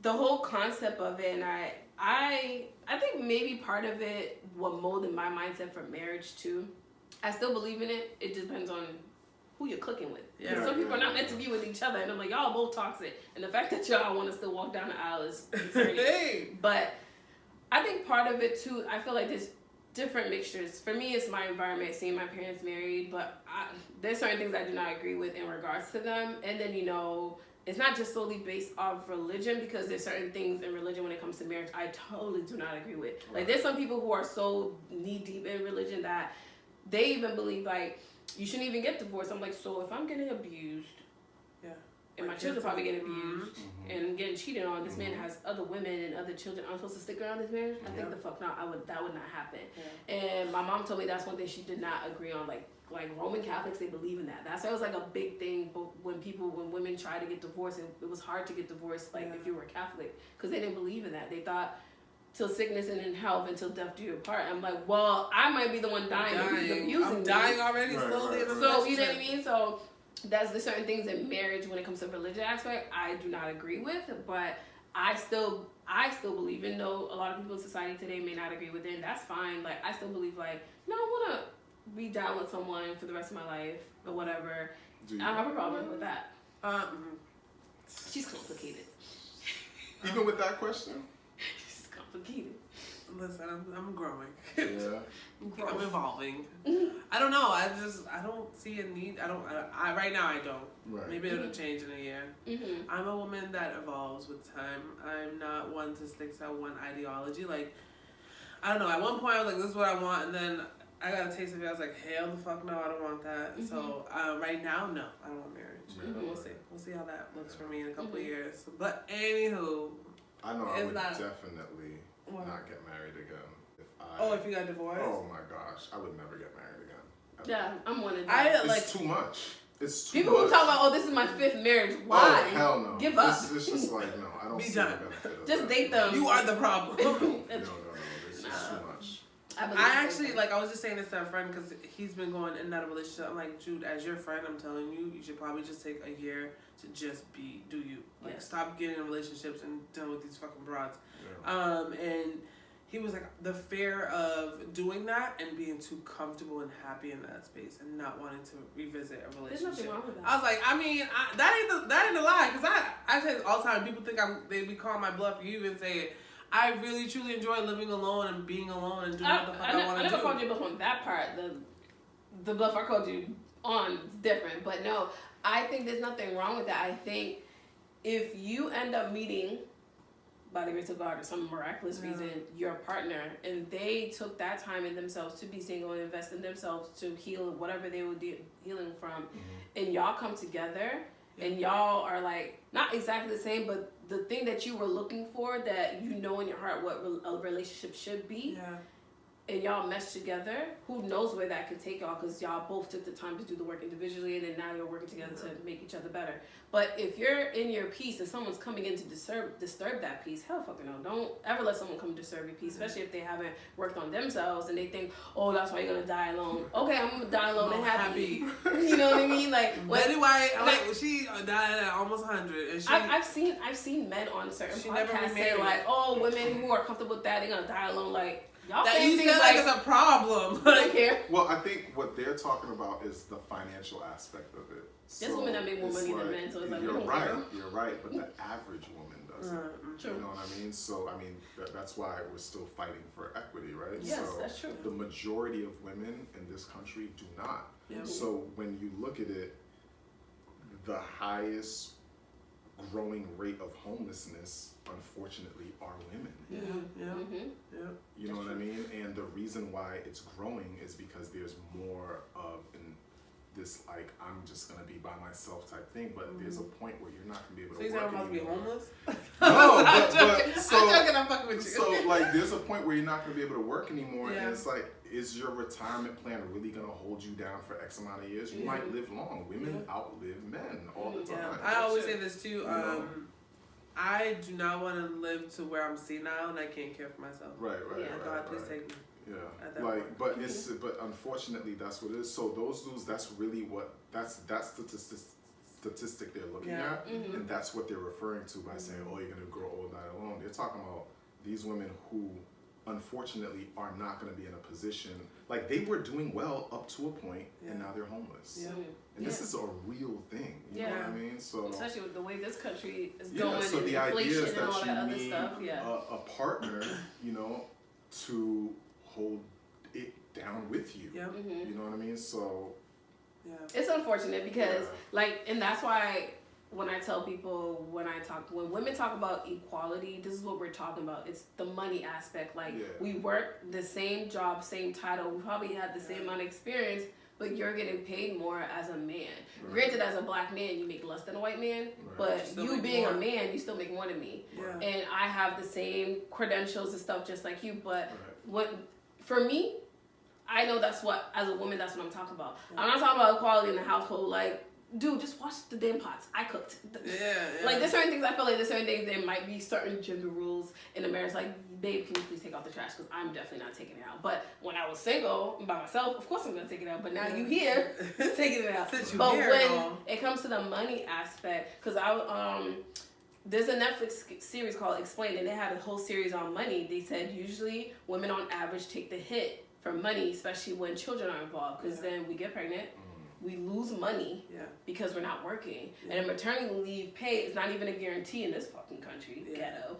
the whole concept of it, and I think maybe part of it, what molded my mindset for marriage too. I still believe in it. It depends on who you're clicking with. Yeah. Some people are not meant to be with each other, and I'm like, y'all both toxic. And the fact that y'all want to still walk down the aisle is concerning. But I think part of it too, I feel like there's different mixtures. For me, it's my environment, seeing my parents married, but there's certain things I do not agree with in regards to them. And then, you know, it's not just solely based off religion, because there's certain things in religion when it comes to marriage I totally do not agree with. Right. Like, there's some people who are so knee-deep in religion that they even believe, like, you shouldn't even get divorced. I'm like, so if I'm getting abused, and my children probably getting abused and getting cheated on, this man has other women and other children, I'm supposed to stick around this marriage? I think the fuck not. That would not happen. Yeah. And my mom told me that's one thing she did not agree on. Like Roman Catholics, they believe in that. That's why it was like a big thing when women try to get divorced. It was hard to get divorced, like, if you were Catholic, because they didn't believe in that. They thought till sickness and in health, until death do you apart. I'm like, well, I might be the one dying. I'm dying already slowly. So you know what I mean? So that's the certain things in marriage when it comes to the religion aspect I do not agree with, but I still believe, even though a lot of people in society today may not agree with it, and that's fine. Like, I still believe, like, no, I want to be down with someone for the rest of my life or whatever. I don't have a problem with that. She's complicated. Even with that question? She's complicated. Listen, I'm growing. Yeah. I'm evolving. I don't know. I don't see a need. I right now I don't. Right. Maybe it'll change in a year. Mm-hmm. I'm a woman that evolves with time. I'm not one to stick to one ideology. Like, I don't know. At one point I was like, this is what I want, and then I got a taste of it. I was like, hell the fuck no, I don't want that. Mm-hmm. So right now, no, I don't want marriage. Mm-hmm. We'll see. We'll see how that looks for me in a couple of years. But anywho, I know I would definitely not get married again. If you got divorced? Oh my gosh, I would never get married again. Yeah, I'm one of them. It's too much. It's too people much. who talk about, this is my 5th marriage. Why? Oh, hell no. Give up. It's just like, no, I don't Be see done. the benefit of Just that. date them. You are the problem. No. It's just too much. I actually, I was just saying this to a friend because he's been going in and out of relationship. I'm like, Jude, as your friend, I'm telling you, you should probably just take a year to just do you. Stop getting in relationships and dealing with these fucking broads. Yeah. And he was like, the fear of doing that and being too comfortable and happy in that space and not wanting to revisit a relationship. There's nothing wrong with that. I was like, that ain't the lie. Because I say this all the time. People think they be calling my bluff. You even say it. I really, truly enjoy living alone and being alone and doing what the fuck I want to do. I never called you bluff on that part. The bluff I called you on is different. But no, I think there's nothing wrong with that. I think if you end up meeting, by the grace of God or some miraculous reason, your partner, and they took that time in themselves to be single and invest in themselves to heal whatever they were healing from, and y'all come together, and y'all are like, not exactly the same, but the thing that you were looking for, that you know in your heart what a relationship should be, and y'all mesh together, who knows where that could take y'all, because y'all both took the time to do the work individually, and then now you're working together to make each other better. But if you're in your peace and someone's coming in to disturb that peace, hell fucking no. Don't ever let someone come disturb your peace, especially if they haven't worked on themselves and they think, oh, that's why you're gonna die alone. Okay, I'm gonna die alone and happy. You know what I mean? Like, Betty White, she died at almost 100. And I've seen men on certain podcasts say like, oh, women who are comfortable with that, they're gonna die alone. Like, y'all that saying you things feel like it's a problem. I don't care. Well, I think what they're talking about is the financial aspect of it. There's women that make more money than men, so it's like, you're right, but the average woman doesn't. True. You know what I mean? So, I mean, that's why we're still fighting for equity, right? Yes, so that's true. The majority of women in this country do not. Yeah. So when you look at it, the highest growing rate of homelessness, unfortunately, are women. You know what I mean? And the reason why it's growing is because there's more of this, like, I'm just gonna be by myself type thing, but there's a point where you're not gonna be able to work anymore. So you're homeless? No, I'm joking, I'm fucking with you. So, like, there's a point where you're not gonna be able to work anymore, and it's like, is your retirement plan really gonna hold you down for X amount of years? You might live long. Women outlive men all the time. I always say this too. I do not want to live to where I'm senile and I can't care for myself. Right. God, please take me. Yeah, like, but but unfortunately, that's what it is. So those dudes, that's really what that's the statistic they're looking at, and that's what they're referring to by saying, "Oh, you're gonna grow old, die alone." They're talking about these women who, unfortunately, are not gonna be in a position, like, they were doing well up to a point, and now they're homeless. And this is a real thing. You know what I mean? So especially with the way this country is going, so and the inflation idea is and that all that other you stuff. need a partner, you know, to hold it down with you. You know what I mean? So it's unfortunate because and that's why when I tell people, when women talk about equality, this is what we're talking about. It's the money aspect. Like, we work the same job, same title, we probably had the same amount of experience, but you're getting paid more as a man. Granted, as a black man, you make less than a white man, but you being a man, you still make more than me. And I have the same credentials and stuff just like you, but for me, I know that's what, as a woman, that's what I'm talking about. I'm not talking about equality in the household. Like, dude, just wash the damn pots. I cooked. Like, there's certain things, I feel like there's certain things, there might be certain gender rules in a marriage. Like, babe, can you please take out the trash? Because I'm definitely not taking it out. But when I was single, by myself, of course I'm going to take it out. But now you here, taking it out. But when it comes to the money aspect, because there's a Netflix series called Explained, and they had a whole series on money. They said usually women on average take the hit for money, especially when children are involved, because then we get pregnant, we lose money because we're not working, and maternity leave pay is not even a guarantee in this fucking country, ghetto.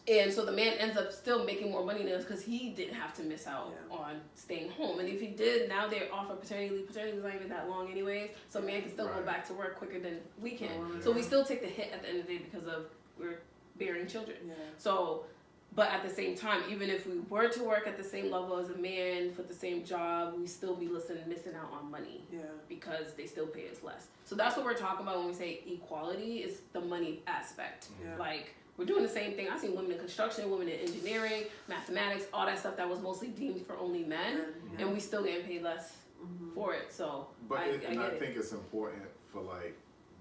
And so the man ends up still making more money than us because he didn't have to miss out on staying home. And if he did, now they're offer paternity leave. Paternity leave is not even that long anyways, so man can still go back to work quicker than we can. So we still take the hit at the end of the day because of we're bearing children. So But at the same time, even if we were to work at the same level as a man for the same job, we still be missing out on money. Yeah. Because they still pay us less. So that's what we're talking about when we say equality, is the money aspect. Yeah. Like, we're doing the same thing. I've seen women in construction, women in engineering, mathematics, all that stuff that was mostly deemed for only men, and we still getting paid less for it. So, I think it's important for like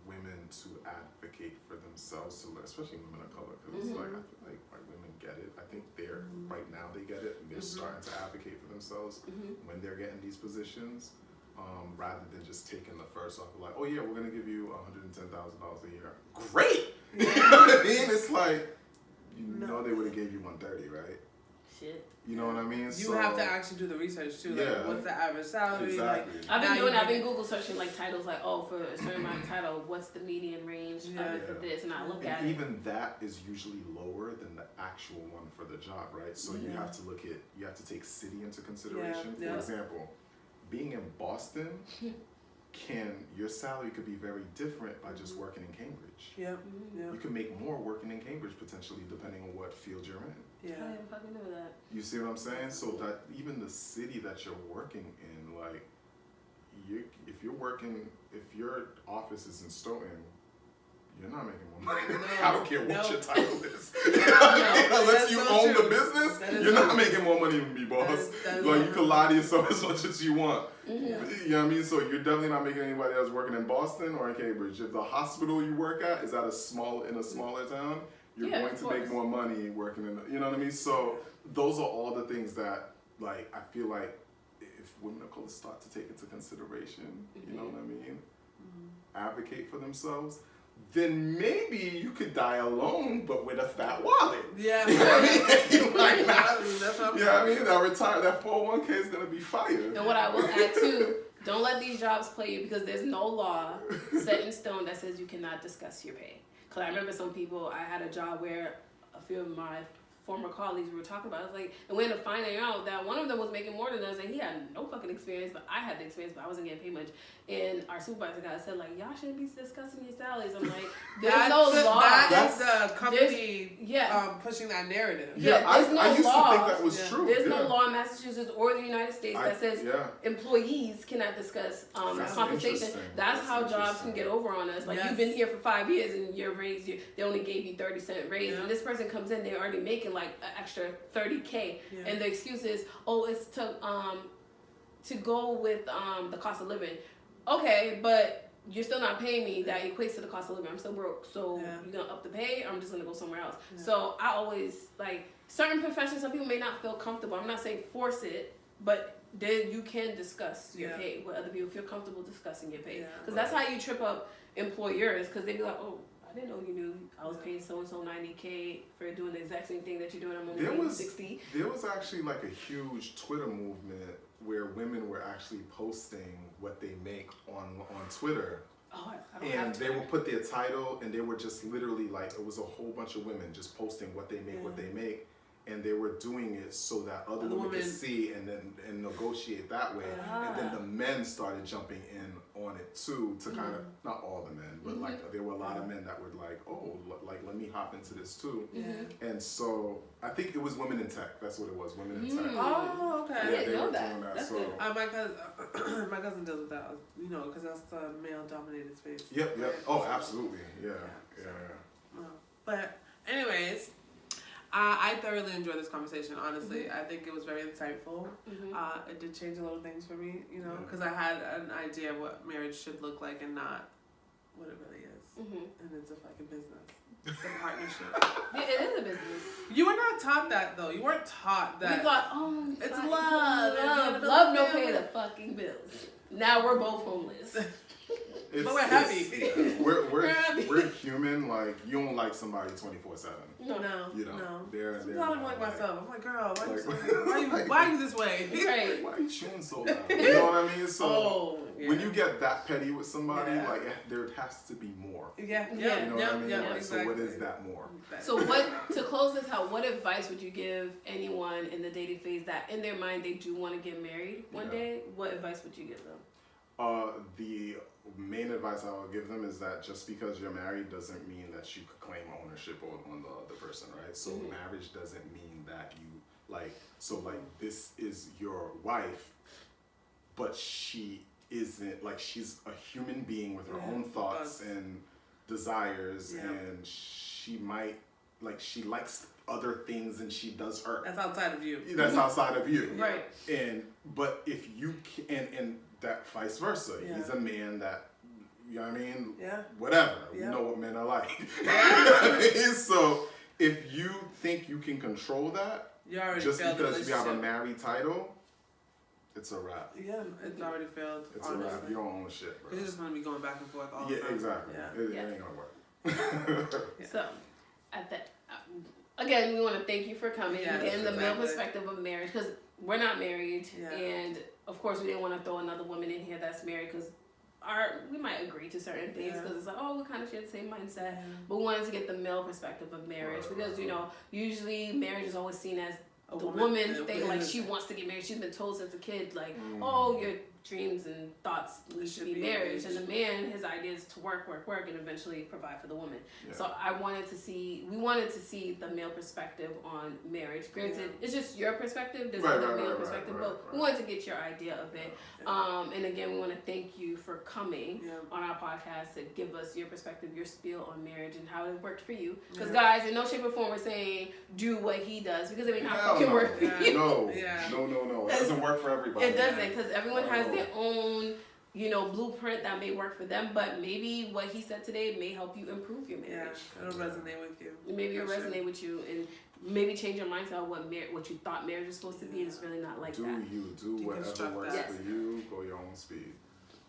women to advocate for themselves, especially women of color, because it's like I feel like white women get it. I think they're right now they get it, and they're starting to advocate for themselves when they're getting these positions, rather than just taking the first offer. Like, oh yeah, we're gonna give you $110,000 a year. Great. You know what I mean? It's like know they would have gave you 130, right? Shit. You know what I mean? You have to actually do the research too. Like, what's the average salary? Exactly. Like, I've been Google searching like titles, like, oh, for a certain amount of title, what's the median range of it for this? And I look at it. Even that is usually lower than the actual one for the job, right? So you have to you have to take city into consideration. For example, being in Boston, your salary could be very different by just working in Cambridge. Yeah. You can make more working in Cambridge potentially, depending on what field you're in. Yeah. I didn't fucking know that. You see what I'm saying? So that even the city that you're working in, like, if your office is in Stoughton, you're not making more money. I don't care what your title is. Unless you own the business, you're not making more money than me, boss. Like, you can lie to yourself as much as you want. You know what I mean? So you're definitely not making anybody else working in Boston or in Cambridge. If the hospital you work at is in a smaller town, you're going to make more money working in you know what I mean? So those are all the things that, like, I feel like if women of color start to take into consideration, you know what I mean? Advocate for themselves, then maybe you could die alone, but with a fat wallet. Yeah. You know what I mean? Like that. That's what I'm You know what I mean? That 401k is going to be fire. And what I will add too, don't let these jobs play you, because there's no law set in stone that says you cannot discuss your pay. Because I remember some people, I had a job where a few of my former colleagues were talking about it. I was like, and we ended up finding out that one of them was making more than us, and he had no fucking experience, but I had the experience, but I wasn't getting paid much. And our supervisor guy said, like, y'all shouldn't be discussing your salaries. I'm like, there's no law. That's the company pushing that narrative. Yeah, I used to think that was true. There's no law in Massachusetts or the United States that says employees cannot discuss compensation. That's how jobs can get over on us. Like, you've been here for 5 years and your raise, they only gave you 30-cent raise. And this person comes in, they're already making like an extra $30K. And the excuse is, oh, it's to go with the cost of living. Okay, but you're still not paying me. That equates to the cost of living. I'm still broke. So you're going to up the pay, or I'm just going to go somewhere else. So I always, like, certain professions, some people may not feel comfortable. I'm not saying force it, but then you can discuss your pay with other people. Feel comfortable discussing your pay. Because that's how you trip up employers, because they be like, oh, I didn't know you knew I was paying so-and-so $90K for doing the exact same thing that you're doing. I'm only paying $60. There was actually like a huge Twitter movement where women were actually posting what they make on Twitter. Oh, and they would put their title, and they were just literally like, it was a whole bunch of women just posting what they make, and they were doing it so that other women could see and negotiate that way. And then the men started jumping in on it too, to kind of, not all the men, but like there were a lot of men that were like, oh, like, let me hop into this too. And so I think it was women in tech. That's what it was, women in tech. Oh, okay. I didn't know that. That's good. My cousin does that, you know, because that's the male-dominated space. Yep. Oh, absolutely. Yeah. But anyways, I thoroughly enjoyed this conversation, honestly. I think it was very insightful. It did change a lot of things for me, you know, because I had an idea of what marriage should look like and not what it really is. And it's a fucking business. It's a partnership. It is a business. You were not taught that, though. You weren't taught that. We thought, oh, it's love. Love no pay the fucking bills. Now we're both homeless. But we're happy. We're human. Like, you don't like somebody 24/7. No. You know. No. They're I don't like myself. I'm like, girl, why why are you this way? Right. Why are you chewing so loud? You know what I mean? So when you get that petty with somebody, like, there has to be more. Yeah. You know what I mean? Like, exactly. so what is that more? So to close this out, what advice would you give anyone in the dating phase that in their mind they do want to get married one day? What advice would you give them? The main advice I would give them is that just because you're married doesn't mean that you could claim ownership on the other person, right? So marriage doesn't mean that you this is your wife, but she isn't, like, she's a human being with her own thoughts and desires, and she might, like, she likes other things and she does her. That's outside of you. That's outside of you. Right. But if you can, and that vice versa. He's a man that, you know what I mean? Yeah. Whatever. You know what men are like. So if you think you can control that, you already just because you have a married title, it's a wrap. Yeah, it's already failed. It's honestly a wrap. You don't own shit, bro. You're just going to be going back and forth all the time. Exactly. It ain't going to work. So, at that, again, we want to thank you for coming and getting the male perspective of marriage, because we're not married, and of course we didn't want to throw another woman in here that's married, because we might agree to certain things, because it's like, oh, we kind of share the same mindset, but we wanted to get the male perspective of marriage, because you know, usually marriage is always seen as the woman thing, like she wants to get married. She's been told since a kid, like, oh, your dreams and thoughts lead to be marriage, and the man, his idea is to work, and eventually provide for the woman. So we wanted to see the male perspective on marriage. Granted, it's just your perspective. There's other male perspective, but we wanted to get your idea of it. And again, we want to thank you for coming on our podcast to give us your perspective, your spiel on marriage and how it worked for you. Because guys, in no shape or form we're saying do what he does, because it may not fucking work for you. No. It doesn't work for everybody. It doesn't, because everyone has their own, you know, blueprint that may work for them, but maybe what he said today may help you improve your marriage. It'll resonate with you. Maybe it'll resonate with you, and maybe change your mindset on what you thought marriage was supposed to be, and it's really not like that. Do whatever works for you. Go your own speed.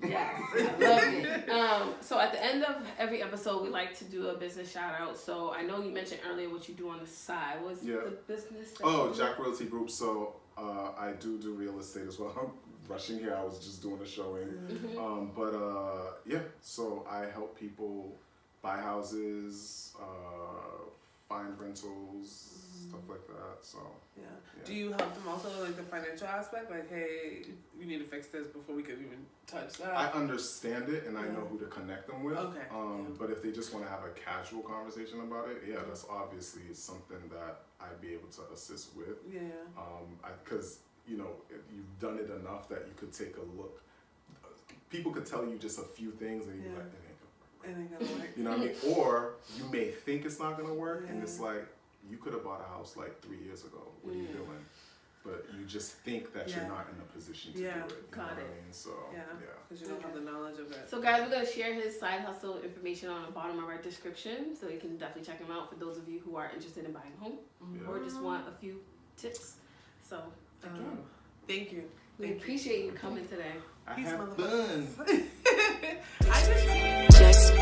Yes, I love it. So at the end of every episode, we like to do a business shout out. So I know you mentioned earlier what you do on the side. What's the business? Jack Realty Group. So I do real estate as well. I'm rushing here. I was just doing a showing. So I help people buy houses, find rentals, stuff like that. So Do you help them also like the financial aspect? Like, hey, you need to fix this before we can even touch that. I understand it, and I know who to connect them with. Okay. But if they just want to have a casual conversation about it, that's obviously something that I'd be able to assist with. Because you know, you've done it enough that you could take a look. People could tell you just a few things, and you'd be like, it ain't gonna work. You know what I mean? Or you may think it's not gonna work, and it's like, you could have bought a house like 3 years ago. What are you doing? But you just think that you're not in a position to do it. Got it. I mean? So, because you don't have the knowledge of it. So guys, we're going to share his side hustle information on the bottom of our description, so you can definitely check him out for those of you who are interested in buying a home or just want a few tips. So, again, thank you. We appreciate you coming today. I had fun. I just